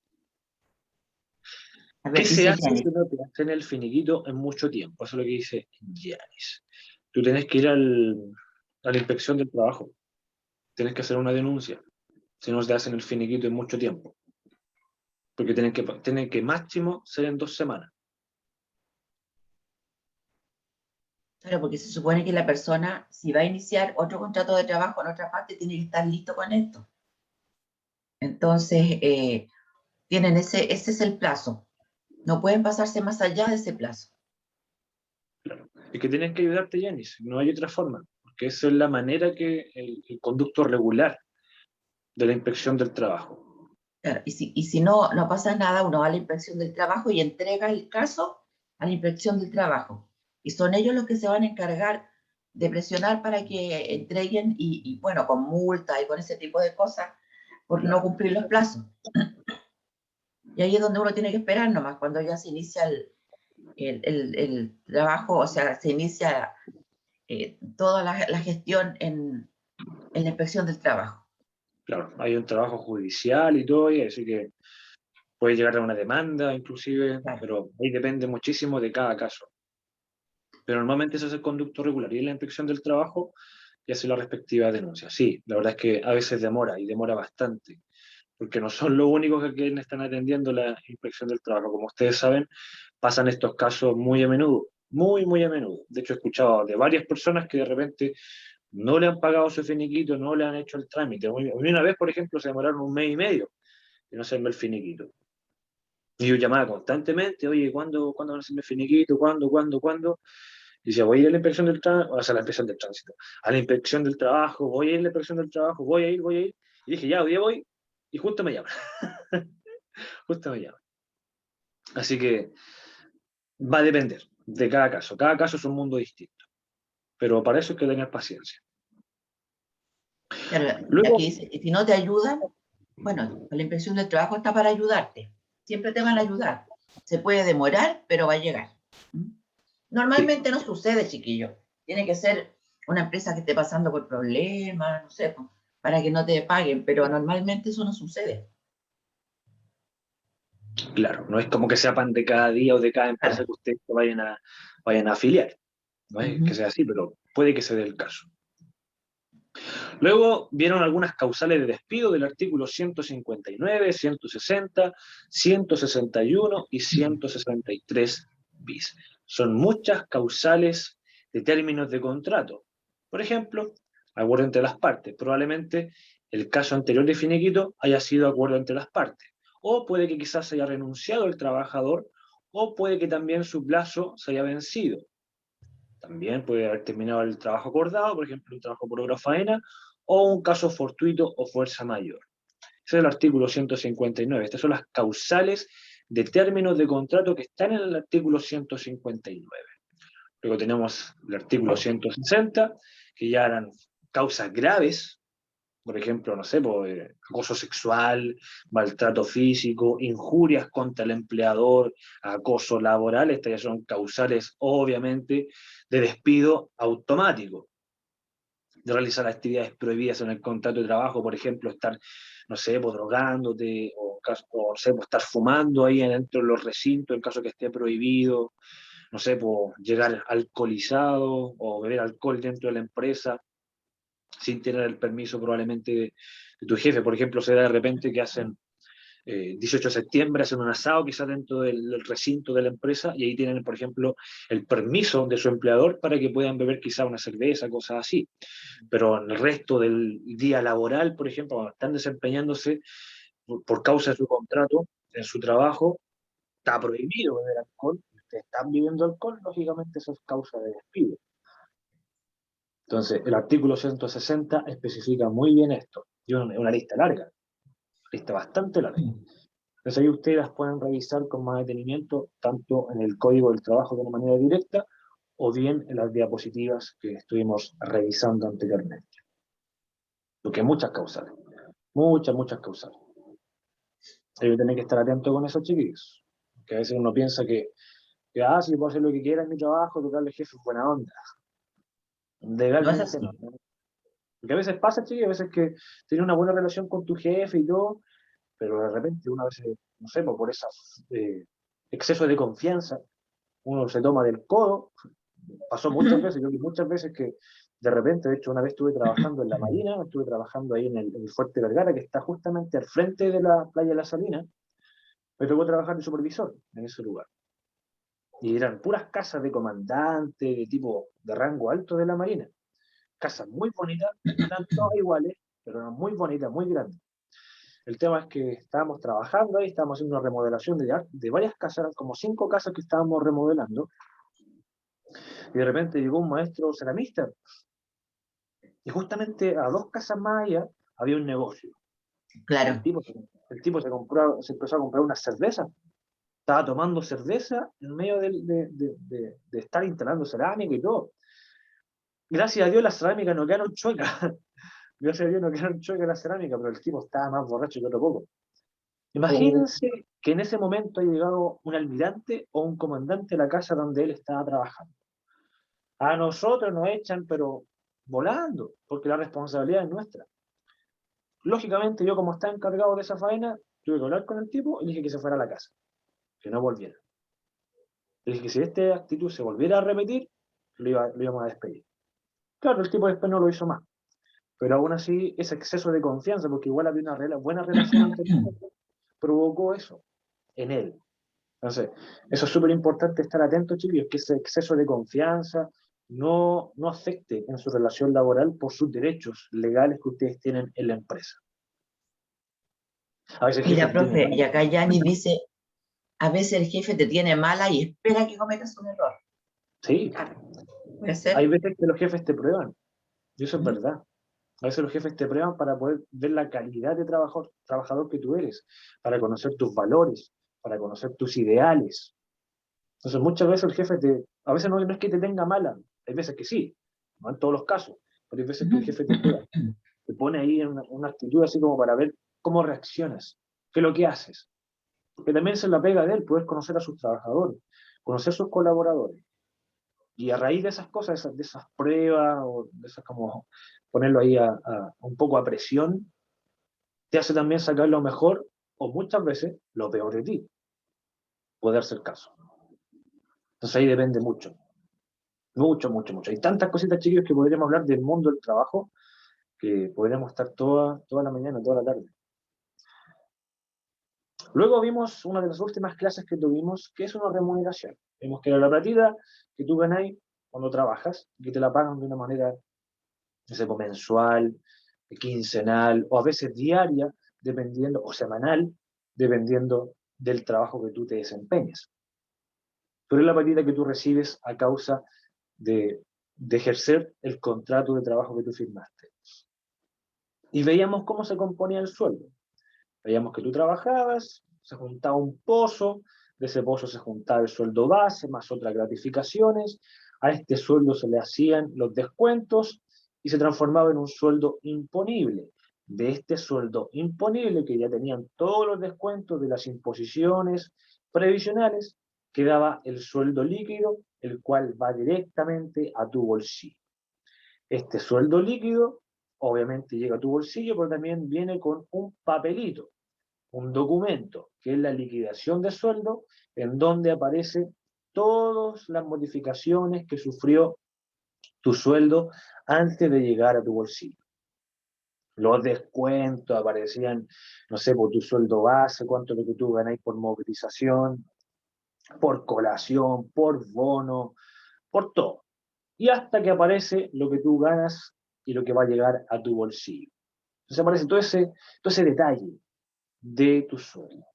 A ¿Qué ver, se dice hace Jenny. si no te hacen el finiquito en mucho tiempo? Eso es lo que dice Yanis. Tú tienes que ir a la inspección del trabajo. Tienes que hacer una denuncia si no te hacen el finiquito en mucho tiempo. Porque tienen que máximo ser en 2 semanas. Claro, porque se supone que la persona, si va a iniciar otro contrato de trabajo en otra parte, tiene que estar listo con esto. Entonces, tienen ese es el plazo. No pueden pasarse más allá de ese plazo. Claro. Es que tienen que ayudarte, Yanis. No hay otra forma. Porque esa es la manera que el conducto regular de la inspección del trabajo. Claro, y si no, no pasa nada, uno va a la inspección del trabajo y entrega el caso a la inspección del trabajo. Y son ellos los que se van a encargar de presionar para que entreguen y bueno, con multa y con ese tipo de cosas por no Claro, cumplir los plazos. Y ahí es donde uno tiene que esperar nomás, cuando ya se inicia el trabajo, o sea, se inicia toda la gestión en la inspección del trabajo. claro. Hay un trabajo judicial y todo, y así que puede llegar a una demanda inclusive, Claro. pero ahí depende muchísimo de cada caso. Pero normalmente ese es el conducto regular y en la inspección del trabajo y hace la respectiva denuncia. Sí, la verdad es que a veces demora y demora bastante, porque no son los únicos que están atendiendo la inspección del trabajo. Como ustedes saben, pasan estos casos muy a menudo, muy, muy a menudo. De hecho, he escuchado de varias personas que de repente no le han pagado su finiquito, no le han hecho el trámite. A mí una vez, por ejemplo, se demoraron 1 mes y medio y no hacerme el finiquito. Y yo llamaba constantemente, oye, ¿cuándo van a hacerme el finiquito? ¿Cuándo? Y decía, voy a ir a la inspección del tránsito, o sea, a la inspección del tránsito, a la inspección del trabajo, voy a ir a la inspección del trabajo, voy a ir. Y dije, ya, hoy día voy, y justo me llaman, justo me llaman. Así que va a depender de cada caso es un mundo distinto, pero para eso hay que tener paciencia. Claro, aquí Luego, dice, y si no te ayudan, bueno, la inspección del trabajo está para ayudarte. Siempre te van a ayudar. Se puede demorar, pero va a llegar. ¿Mm? sí, Normalmente no sucede, chiquillo. Tiene que ser una empresa que esté pasando por problemas, no sé, para que no te paguen, pero normalmente eso no sucede. claro, no es como que sepan de cada día o de cada empresa Claro. que ustedes vayan a afiliar, no es que Ujú. sea así, pero puede que se dé el caso. Luego vieron algunas causales de despido del artículo 159, 160, 161 y 163 bis. Son muchas causales de términos de contrato. Por ejemplo, acuerdo entre las partes. Probablemente el caso anterior de finiquito haya sido acuerdo entre las partes. O puede que quizás haya renunciado el trabajador, o puede que también su plazo se haya vencido. También puede haber terminado el trabajo acordado, por ejemplo, un trabajo por obra o faena, o un caso fortuito o fuerza mayor. Ese es el artículo 159. Estas son las causales de términos de contrato que están en el artículo 159. Luego tenemos el artículo 160, que ya eran causas graves, por ejemplo, no sé, acoso sexual, maltrato físico, injurias contra el empleador, acoso laboral, estas ya son causales, obviamente, de despido automático, de realizar actividades prohibidas en el contrato de trabajo, por ejemplo, estar, no sé, drogándote, o no sé, estar fumando ahí dentro de los recintos, en caso que esté prohibido, no sé, llegar alcoholizado o beber alcohol dentro de la empresa sin tener el permiso probablemente de tu jefe. Por ejemplo, se da de repente que hacen 18 de septiembre, hacen un asado quizás dentro del recinto de la empresa y ahí tienen, por ejemplo, el permiso de su empleador para que puedan beber quizás una cerveza, cosas así. Pero en el resto del día laboral, por ejemplo, cuando están desempeñándose por causa de su contrato, en su trabajo, está prohibido beber alcohol. Si ustedes están bebiendo alcohol, lógicamente eso es causa de despido. Entonces, el artículo 160 especifica muy bien esto. Y una lista larga, lista bastante larga. Entonces ahí ustedes las pueden revisar con más detenimiento, tanto en el Código del Trabajo de una manera directa, o bien en las diapositivas que estuvimos revisando anteriormente. Porque hay muchas causales, muchas causales. Hay que tener que estar atento con esos chiquillos. Que a veces uno piensa si puedo hacer lo que quiera en mi trabajo, total, el jefe es buena onda. No es Legalmente no. así. Porque a veces pasa, chiquillos, a veces que tienes una buena relación con tu jefe y todo, pero de repente una vez, no sé, por esas exceso de confianza, uno se toma del codo. Pasó muchas veces, yo vi muchas veces que de repente, de hecho una vez estuve trabajando en la Marina, estuve trabajando ahí en el Fuerte Vergara, que está justamente al frente de la playa de la Salina, me tocó trabajar de supervisor en ese lugar. Y eran puras casas de comandante, de tipo de rango alto de la Marina. Casas muy bonitas, eran todas iguales, pero eran muy bonitas, muy grandes. El tema es que estábamos trabajando ahí, estábamos haciendo una remodelación de varias casas, eran como 5 casas que estábamos remodelando, y de repente llegó un maestro ceramista, y justamente a 2 casas más allá había un negocio. El Claro. tipo, se empezó a comprar una cerveza, estaba tomando cerveza en medio de estar instalando cerámica y todo. Gracias a Dios la cerámica no quedaron chuecas. Gracias a Dios no quedaron chuecas la cerámica, pero el tipo estaba más borracho que otro poco. Oh, Imagínense que en ese momento ha llegado un almirante o un comandante a la casa donde él estaba trabajando. A nosotros nos echan, pero volando, porque la responsabilidad es nuestra. Lógicamente, yo como estaba encargado de esa faena, tuve que hablar con el tipo y le dije que se fuera a la casa, que no volviera. Le dije que si esta actitud se volviera a repetir, lo íbamos a despedir. Claro, el tipo después no lo hizo más, pero aún así ese exceso de confianza, porque igual había una buena relación entre nosotros, provocó eso en él. Entonces, eso es súper importante estar atentos, chicos, que ese exceso de confianza no afecte en su relación laboral por sus derechos legales que ustedes tienen en la empresa. A veces el jefe mira, te tiene profe, y mal. acá Yanni dice, a veces el jefe te tiene mala y espera que cometas un error. Sí, Claro, puede hay ser. veces que los jefes te prueban, y eso es ¿Mm? verdad. A veces los jefes te prueban para poder ver la calidad de trabajador que tú eres, para conocer tus valores, para conocer tus ideales. Entonces, muchas veces el jefe a veces no es que te tenga mala, hay veces que sí, no en todos los casos, pero hay veces que el jefe te prueba, te pone ahí en una actitud así como para ver cómo reaccionas, qué es lo que haces. Porque también se la pega de él, poder conocer a sus trabajadores, conocer a sus colaboradores. Y a raíz de esas cosas, de esas pruebas, o de esas como ponerlo ahí un poco a presión, te hace también sacar lo mejor, o muchas veces lo peor de ti, poder ser caso. Entonces ahí depende mucho, mucho, mucho, mucho. Hay tantas cositas, chicos, que podríamos hablar del mundo del trabajo, que podríamos estar toda la mañana, toda la tarde. Luego vimos una de las últimas clases que tuvimos, que es una remuneración. Vimos que era la platita que tú ganáis cuando trabajas, y que te la pagan de una manera, no sé, mensual, quincenal, o a veces diaria, dependiendo, o semanal, dependiendo del trabajo que tú te desempeñes. Pero es la platita que tú recibes a causa de ejercer el contrato de trabajo que tú firmaste. Y veíamos cómo se componía el sueldo. Veíamos que tú trabajabas, se juntaba un pozo, de ese pozo se juntaba el sueldo base, más otras gratificaciones, a este sueldo se le hacían los descuentos y se transformaba en un sueldo imponible. De este sueldo imponible, que ya tenían todos los descuentos de las imposiciones previsionales, quedaba el sueldo líquido, el cual va directamente a tu bolsillo. Este sueldo líquido obviamente llega a tu bolsillo, pero también viene con un papelito, un documento, que es la liquidación de sueldo, en donde aparecen todas las modificaciones que sufrió tu sueldo antes de llegar a tu bolsillo. Los descuentos aparecían, no sé, por tu sueldo base, cuánto es lo que tú ganáis por movilización, por colación, por bono, por todo. Y hasta que aparece lo que tú ganas y lo que va a llegar a tu bolsillo. Entonces aparece todo ese detalle de tu sueldo.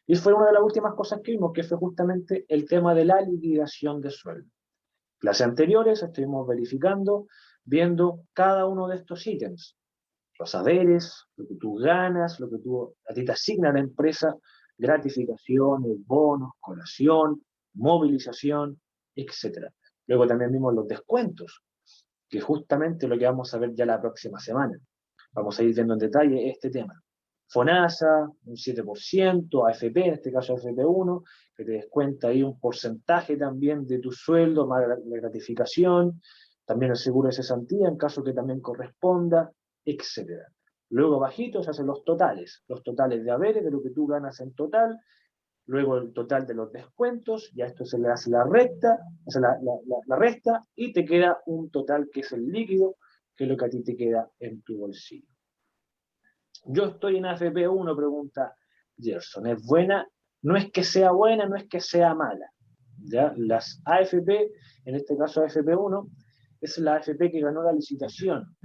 Y fue una de las últimas cosas que vimos, que fue justamente el tema de la liquidación de sueldo. Clases anteriores estuvimos verificando, viendo cada uno de estos ítems. Los saberes, lo que tú ganas, lo que a ti te asigna la empresa, gratificaciones, bonos, colación, movilización, etc. Luego también vimos los descuentos, que justamente lo que vamos a ver ya la próxima semana. Vamos a ir viendo en detalle este tema. FONASA, un 7%, AFP, en este caso AFP1, que te descuenta ahí un porcentaje también de tu sueldo, más la gratificación, también el seguro de cesantía en caso que también corresponda, etc. Luego bajito se hacen los totales de haberes, de lo que tú ganas en total, luego el total de los descuentos, y a esto se le hace la recta, o sea, la resta, y te queda un total que es el líquido, que es lo que a ti te queda en tu bolsillo. Yo estoy en AFP 1, pregunta Gerson. ¿Es buena? No es que sea buena, no es que sea mala. ¿Ya? Las AFP, en este caso AFP 1, es la AFP que ganó la licitación,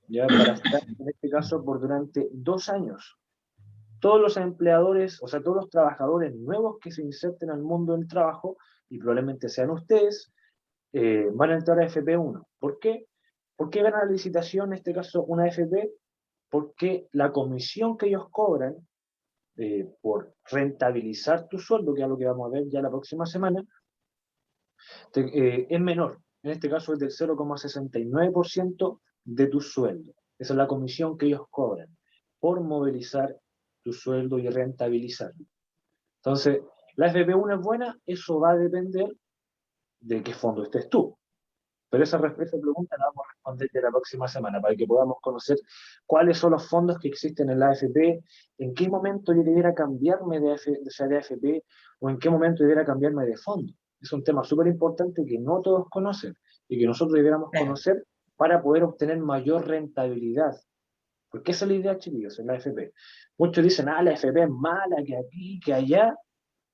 ¿ya? Para estar, en este caso, por durante 2 años. Todos los empleadores, o sea, todos los trabajadores nuevos que se inserten al mundo del trabajo, y probablemente sean ustedes, van a entrar a FP1. ¿Por qué? ¿Por qué gana la licitación, en este caso, una FP? Porque la comisión que ellos cobran por rentabilizar tu sueldo, que es lo que vamos a ver ya la próxima semana, es menor. En este caso es del 0,69% de tu sueldo. Esa es la comisión que ellos cobran por movilizar tu sueldo y rentabilizarlo. Entonces, la FP1 es buena, eso va a depender de qué fondo estés tú. Pero esa pregunta la vamos a responder ya la próxima semana para que podamos conocer cuáles son los fondos que existen en la AFP, en qué momento yo debiera cambiarme de AFP o en qué momento debiera cambiarme de fondo. Es un tema súper importante que no todos conocen y que nosotros debiéramos conocer para poder obtener mayor rentabilidad. Porque esa es la idea, chiquillos, en la AFP. Muchos dicen, la AFP es mala, que aquí, que allá.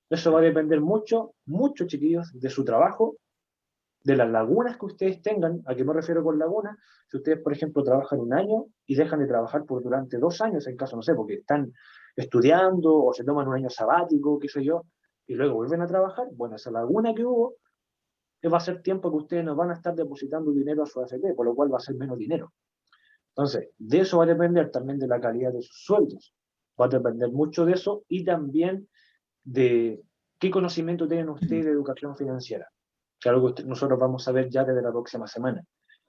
Eso va a depender mucho, mucho, chiquillos, de su trabajo, de las lagunas que ustedes tengan. ¿A qué me refiero con lagunas? Si ustedes, por ejemplo, trabajan 1 año y dejan de trabajar por durante 2 años, en caso, no sé, porque están estudiando o se toman un año sabático, qué sé yo, y luego vuelven a trabajar, bueno, esa laguna que hubo va a ser tiempo que ustedes no van a estar depositando dinero a su AFP, por lo cual va a ser menos dinero. Entonces, de eso va a depender también de la calidad de sus sueldos. Va a depender mucho de eso y también de qué conocimiento tienen ustedes de educación financiera, que es algo que nosotros vamos a ver ya desde la próxima semana,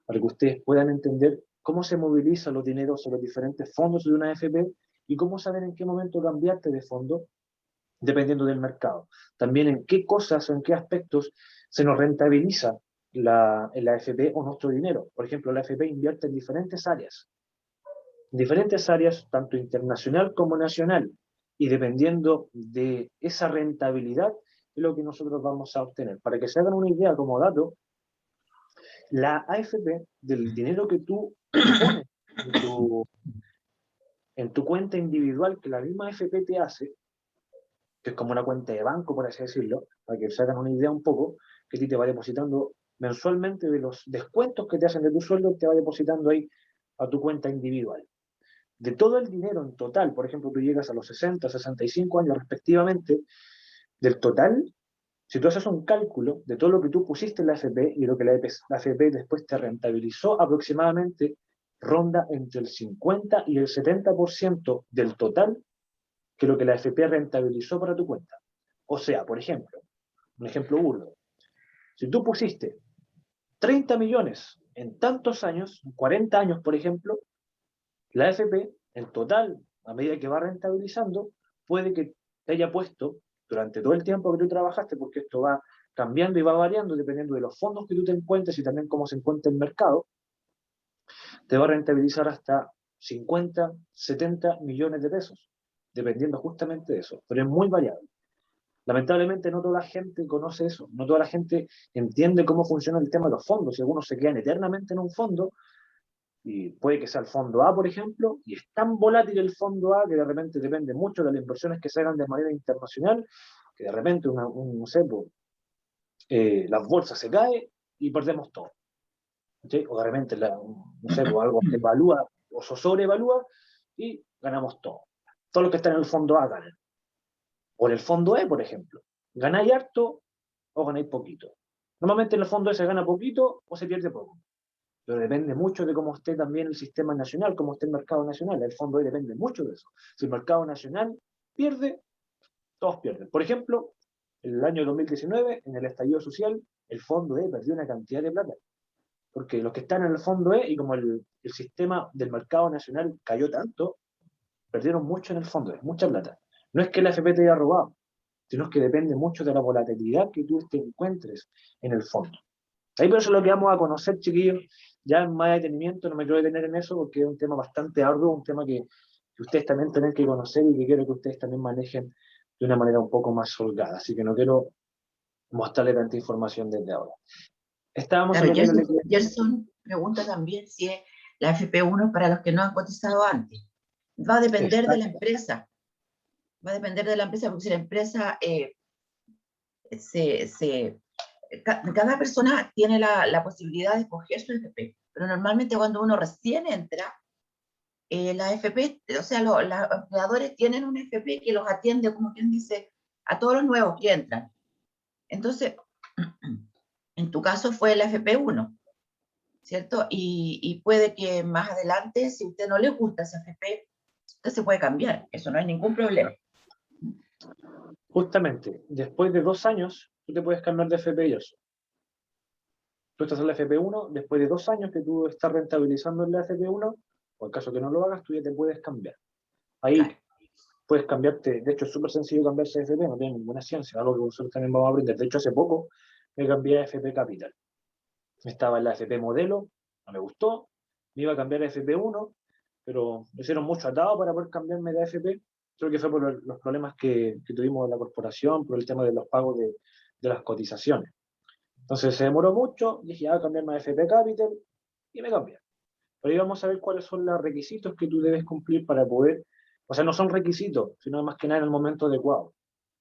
para que ustedes puedan entender cómo se movilizan los dineros en los diferentes fondos de una AFP y cómo saber en qué momento cambiarte de fondo dependiendo del mercado. También en qué cosas o en qué aspectos se nos rentabiliza la AFP o nuestro dinero. Por ejemplo, la AFP invierte en diferentes áreas, tanto internacional como nacional, y dependiendo de esa rentabilidad es lo que nosotros vamos a obtener. Para que se hagan una idea como dato, la AFP, del dinero que tú pones en tu cuenta individual, que la misma AFP te hace, que es como una cuenta de banco, por así decirlo, para que se hagan una idea un poco, que a ti te va depositando mensualmente de los descuentos que te hacen de tu sueldo, te va depositando ahí a tu cuenta individual. De todo el dinero en total, por ejemplo, tú llegas a los 60, 65 años respectivamente, del total, si tú haces un cálculo de todo lo que tú pusiste en la AFP y lo que la AFP después te rentabilizó, aproximadamente ronda entre el 50 y el 70% del total que lo que la AFP rentabilizó para tu cuenta. O sea, por ejemplo, un ejemplo burdo, si tú pusiste 30 millones en tantos años, 40 años, por ejemplo, la AFP, en total, a medida que va rentabilizando, puede que te haya puesto durante todo el tiempo que tú trabajaste, porque esto va cambiando y va variando dependiendo de los fondos que tú te encuentres y también cómo se encuentra el mercado, te va a rentabilizar hasta 50, 70 millones de pesos, dependiendo justamente de eso, pero es muy variable. Lamentablemente no toda la gente conoce eso, no toda la gente entiende cómo funciona el tema de los fondos, y algunos se quedan eternamente en un fondo, y puede que sea el fondo A, por ejemplo, y es tan volátil el fondo A que de repente depende mucho de las inversiones que se hagan de manera internacional, que de repente no sé, las bolsas se caen y perdemos todo. ¿Sí? O de repente, no sé, algo se evalúa o se sobrevalúa y ganamos todo. Todos los que están en el fondo A ganan. O en el fondo E, por ejemplo, ganáis harto o ganáis poquito. Normalmente en el fondo E se gana poquito o se pierde poco. Pero depende mucho de cómo esté también el sistema nacional, cómo esté el mercado nacional. El fondo E depende mucho de eso. Si el mercado nacional pierde, todos pierden. Por ejemplo, en el año 2019, en el estallido social, el fondo E perdió una cantidad de plata. Porque los que están en el fondo E, y como el sistema del mercado nacional cayó tanto, perdieron mucho en el fondo E, mucha plata. No es que la FP te haya robado, sino que depende mucho de la volatilidad que tú te encuentres en el fondo. Ahí por eso lo que vamos a conocer, chiquillos, ya en más detenimiento, no me quiero detener en eso porque es un tema bastante arduo, un tema que ustedes también tienen que conocer y que quiero que ustedes también manejen de una manera un poco más holgada, así que no quiero mostrarle tanta información desde ahora. Estábamos Claro, hablando de la... Gerson pregunta también si es la FP1 para los que no han cotizado antes. Va a depender de la empresa. Va a depender de la empresa, porque si la empresa cada persona tiene la posibilidad de escoger su FP, pero normalmente cuando uno recién entra, la FP, o sea, los empleadores tienen un FP que los atiende, como quien dice, a todos los nuevos que entran. Entonces, en tu caso fue la FP1, ¿cierto? Y puede que más adelante, si a usted no le gusta ese FP, usted se puede cambiar, eso no hay ningún problema. Justamente, después de 2 años, tú te puedes cambiar de FP, Gerson. Tú estás en la FP1, después de 2 años que tú estás rentabilizando en la FP1, o en caso que no lo hagas, tú ya te puedes cambiar. Ahí Claro. puedes cambiarte, de hecho es súper sencillo cambiarse de FP, no tiene ninguna ciencia, algo que nosotros también vamos a aprender. De hecho, hace poco me cambié a FP Capital. Estaba en la FP Modelo, no me gustó, me iba a cambiar a FP1, pero me hicieron mucho atado para poder cambiarme de AFP. Creo que fue por los problemas que tuvimos en la corporación, por el tema de los pagos de las cotizaciones. Entonces se demoró mucho, dije, voy a cambiarme a FP Capital, y me cambié. Pero ahí vamos a ver cuáles son los requisitos que tú debes cumplir para poder, o sea, no son requisitos, sino más que nada en el momento adecuado,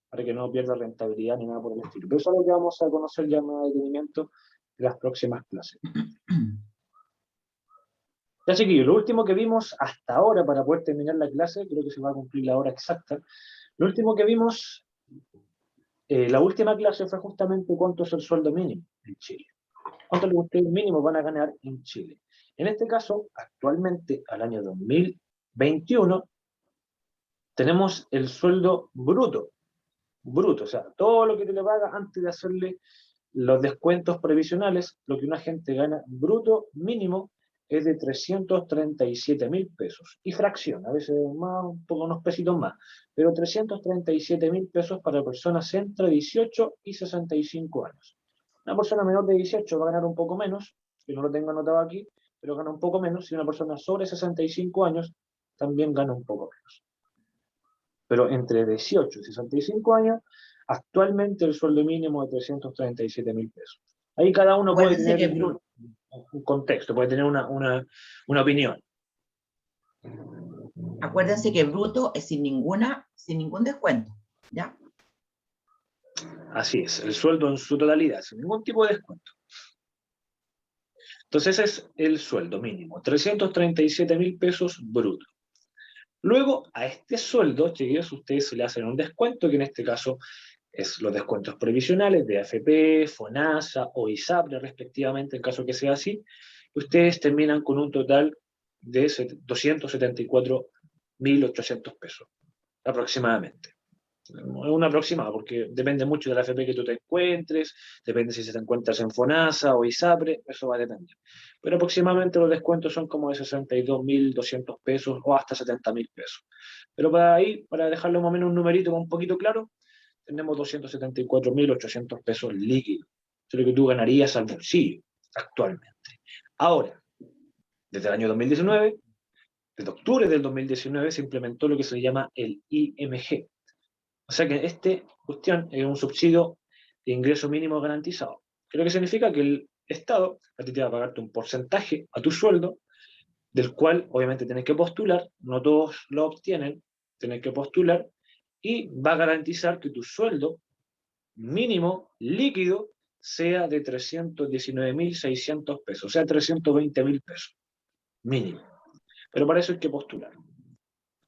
para que no pierdas rentabilidad ni nada por el estilo. Pero eso es lo que vamos a conocer ya más detenimiento en las próximas clases. Ya, chiquillos, lo último que vimos hasta ahora para poder terminar la clase, creo que se va a cumplir la hora exacta, lo último que vimos, la última clase fue justamente cuánto es el sueldo mínimo en Chile. ¿Cuánto ustedes mínimo van a ganar en Chile? En este caso, actualmente, al año 2021, tenemos el sueldo bruto, o sea, todo lo que te le paga antes de hacerle los descuentos previsionales, lo que una gente gana bruto mínimo es de 337.000 pesos. Y fracción, a veces más, un poco unos pesitos más, pero 337.000 pesos para personas entre 18 y 65 años. Una persona menor de 18 va a ganar un poco menos, que no lo tengo anotado aquí, pero gana un poco menos, y una persona sobre 65 años también gana un poco menos. Pero entre 18 y 65 años, actualmente el sueldo mínimo es de 337.000 pesos. Ahí cada uno puede Acuérdense tener que un contexto, puede tener una opinión. Acuérdense que bruto es sin ningún descuento, ¿ya? Así es, el sueldo en su totalidad, sin ningún tipo de descuento. Entonces ese es el sueldo mínimo, 337.000 pesos bruto. Luego, a este sueldo, chiquillos, ustedes se le hacen un descuento, que en este caso es los descuentos previsionales de AFP, FONASA o ISAPRE, respectivamente, en caso que sea así. Ustedes terminan con un total de 274.800 pesos, aproximadamente. Es un aproximado, porque depende mucho de la AFP que tú te encuentres, depende si te encuentras en FONASA o ISAPRE, eso va a depender. Pero aproximadamente los descuentos son como de 62.200 pesos o hasta 70.000 pesos. Pero para dejarlo más o menos un numerito un poquito claro, tenemos 274.800 pesos líquidos. Eso es lo que tú ganarías al bolsillo actualmente. Ahora, desde el año 2019, desde octubre del 2019, se implementó lo que se llama el IMG. O sea que esta cuestión es un subsidio de ingreso mínimo garantizado. ¿Qué es lo que significa? Que el Estado a ti te va a pagarte un porcentaje a tu sueldo, del cual obviamente tienes que postular, no todos lo obtienen, tienes que postular, y va a garantizar que tu sueldo mínimo líquido sea de 319.600 pesos, o sea, 320.000 pesos mínimo. Pero para eso hay que postular.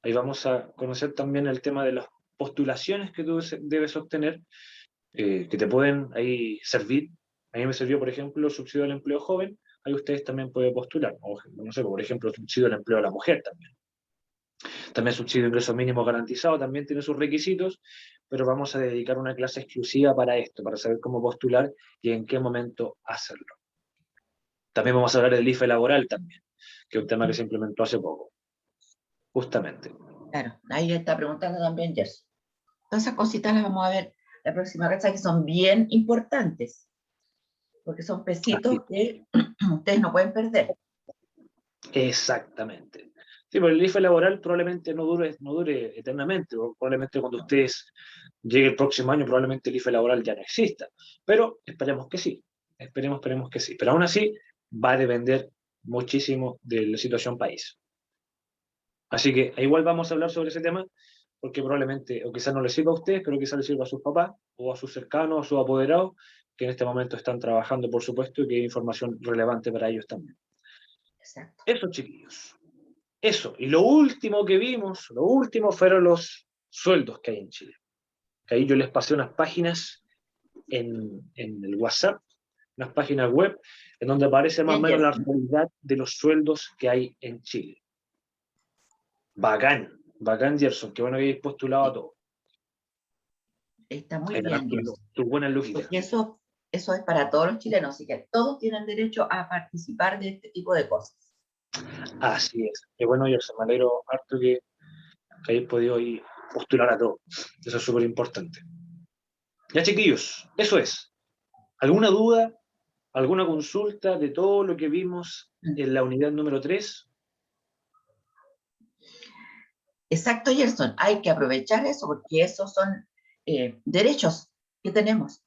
Ahí vamos a conocer también el tema de las postulaciones que tú debes obtener, que te pueden ahí servir. A mí me sirvió, por ejemplo, el subsidio al empleo joven. Ahí ustedes también pueden postular. O, no sé, por ejemplo, el subsidio al empleo de la mujer también. También subsidio de ingreso mínimo garantizado, también tiene sus requisitos, pero vamos a dedicar una clase exclusiva para esto, para saber cómo postular y en qué momento hacerlo. También vamos a hablar del IFE laboral también, que es un tema que se implementó hace poco, justamente. Claro, ahí está preguntando también Jess. Todas esas cositas las vamos a ver la próxima vez, que son bien importantes, porque son pesitos que ustedes no pueden perder. Exactamente. Sí, pero el IFE laboral probablemente no dure eternamente, o probablemente cuando ustedes llegue el próximo año, probablemente el IFE laboral ya no exista. Pero esperemos que sí, esperemos que sí. Pero aún así va a depender muchísimo de la situación país. Así que igual vamos a hablar sobre ese tema, porque probablemente, o quizás no les sirva a ustedes, pero quizás les sirva a sus papás, o a sus cercanos, o a sus apoderados, que en este momento están trabajando, por supuesto, y que hay información relevante para ellos también. Exacto. Eso, chiquillos. Eso. Y lo último que vimos, lo último fueron los sueldos que hay en Chile. Que ahí yo les pasé unas páginas en el WhatsApp, unas páginas web, en donde aparece más o Bien, menos la Gerson. realidad de los sueldos que hay en Chile. Bacán, bacán, Gerson, que bueno que habéis postulado a Sí, todo. está muy Ahí ganar bien, Gerson. tus buenas lujitas. Porque eso es para todos los chilenos, así que todos tienen derecho a participar de este tipo de cosas. Así es. Qué bueno, Gerson, me alegro harto que hayáis podido ir postular a todo. Eso es súper importante. Ya, chiquillos, eso es. ¿Alguna duda? ¿Alguna consulta de todo lo que vimos Mm. en la unidad número 3? Exacto, Gerson. Hay que aprovechar eso porque esos son derechos que tenemos.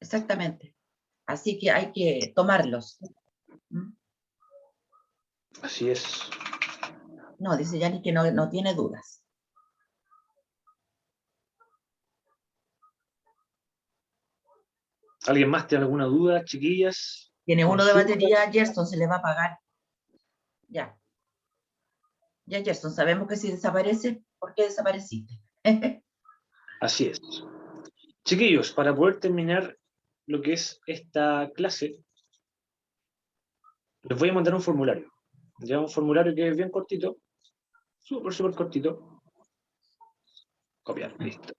Exactamente. Así que hay que tomarlos. ¿Mm? Así es. No, dice Yanni que no tiene dudas. ¿Alguien más tiene alguna duda, chiquillas? Tiene uno de ¿Consulta? batería, Gerson, se le va a pagar. Ya, ya, Gerson, sabemos que si desaparece, ¿por qué desapareciste? Así es. Chiquillos, para poder terminar lo que es esta clase, les voy a mandar un formulario. Ya un formulario que es bien cortito, súper cortito. Copiar, listo.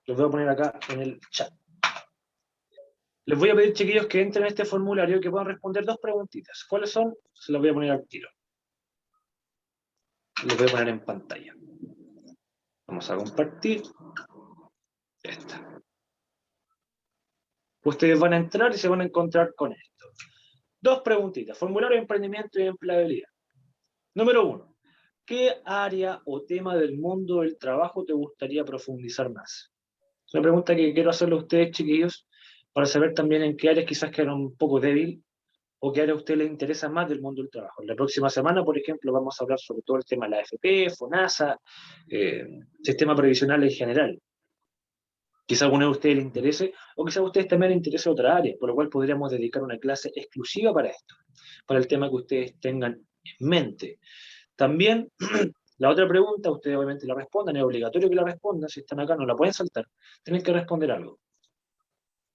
Los voy a poner acá en el chat. Les voy a pedir, chiquillos, que entren en este formulario y que puedan responder dos preguntitas. ¿Cuáles son? Se las voy a poner al tiro. Los voy a poner en pantalla. Vamos a compartir. Esta. Ustedes van a entrar y se van a encontrar con esto. Dos preguntitas. Formulario de emprendimiento y empleabilidad. Número 1. ¿Qué área o tema del mundo del trabajo te gustaría profundizar más? Es una pregunta que quiero hacerle a ustedes, chiquillos, para saber también en qué áreas quizás quedan un poco débil o qué área a usted le interesa más del mundo del trabajo. La próxima semana, por ejemplo, vamos a hablar sobre todo el tema de la AFP, FONASA, sistema previsional en general. Quizá a alguno de ustedes le interese, o quizá a ustedes también les interese otra área, por lo cual podríamos dedicar una clase exclusiva para esto, para el tema que ustedes tengan en mente. También, la otra pregunta, ustedes obviamente la respondan, es obligatorio que la respondan, si están acá no la pueden saltar, tienen que responder algo.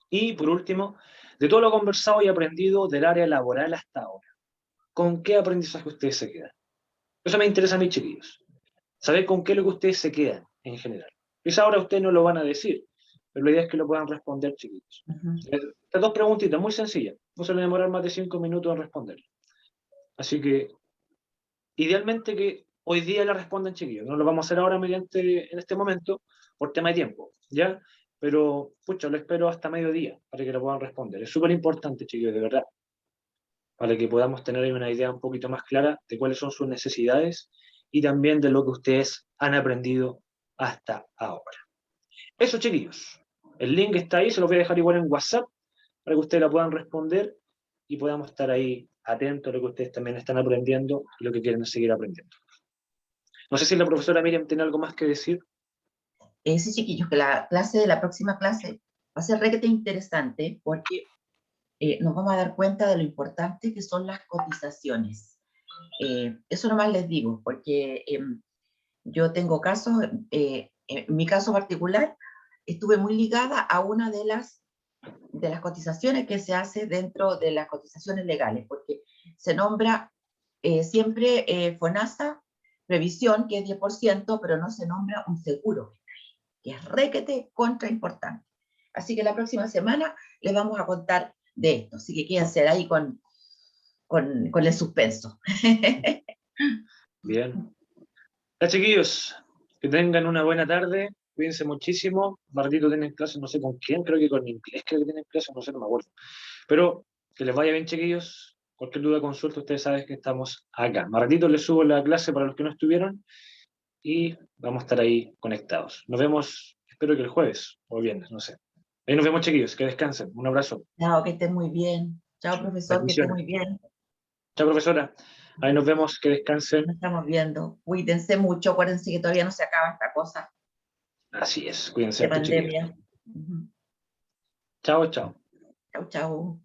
Y por último, de todo lo conversado y aprendido del área laboral hasta ahora, ¿con qué aprendizaje ustedes se quedan? Eso me interesa a mis chiquillos, saber con qué es lo que ustedes se quedan en general. Quizá ahora ustedes no lo van a decir, pero la idea es que lo puedan responder, chiquillos. Estas dos preguntitas muy sencillas, no se van a demorar más de 5 minutos en responder. Así que, idealmente que hoy día la respondan, chiquillos. No lo vamos a hacer ahora mediante, en este momento, por tema de tiempo, ¿ya? Pero, pucha, lo espero hasta mediodía para que lo puedan responder. Es súper importante, chiquillos, de verdad, para que podamos tener una idea un poquito más clara de cuáles son sus necesidades y también de lo que ustedes han aprendido hasta ahora. Eso, chiquillos. El link está ahí, se lo voy a dejar igual en WhatsApp para que ustedes la puedan responder y podamos estar ahí atentos a lo que ustedes también están aprendiendo y lo que quieren seguir aprendiendo. No sé si la profesora Miriam tiene algo más que decir. Sí, chiquillos, que la próxima clase va a ser requete interesante porque nos vamos a dar cuenta de lo importante que son las cotizaciones. Eso nomás les digo, porque yo tengo casos, en mi caso particular, estuve muy ligada a una de las cotizaciones que se hace dentro de las cotizaciones legales, porque se nombra siempre FONASA, previsión, que es 10%, pero no se nombra un seguro, que es requete contra importante. Así que la próxima semana les vamos a contar de esto, así que quédense ahí con el suspenso. Bien. Ya, chiquillos, que tengan una buena tarde. Cuídense muchísimo. Martito tiene clase, no sé con quién, creo que con inglés creo que tienen clase, no sé, no me acuerdo. Pero que les vaya bien, chiquillos. Cualquier duda, consulta, ustedes saben que estamos acá. Más ratito les subo la clase para los que no estuvieron y vamos a estar ahí conectados. Nos vemos, espero que el jueves o el viernes, no sé. Ahí nos vemos, chiquillos, que descansen. Un abrazo. Chao, que estés muy bien. Chao, profesor, que estés Bendiciones. muy bien. Chao, profesora. Ahí nos vemos, que Nos descansen. estamos viendo. Cuídense mucho, acuérdense que todavía no se acaba esta cosa Así es, cuídense de harto, chiquillos. pandemia. Ujú. Chao, chao. Chau, chau.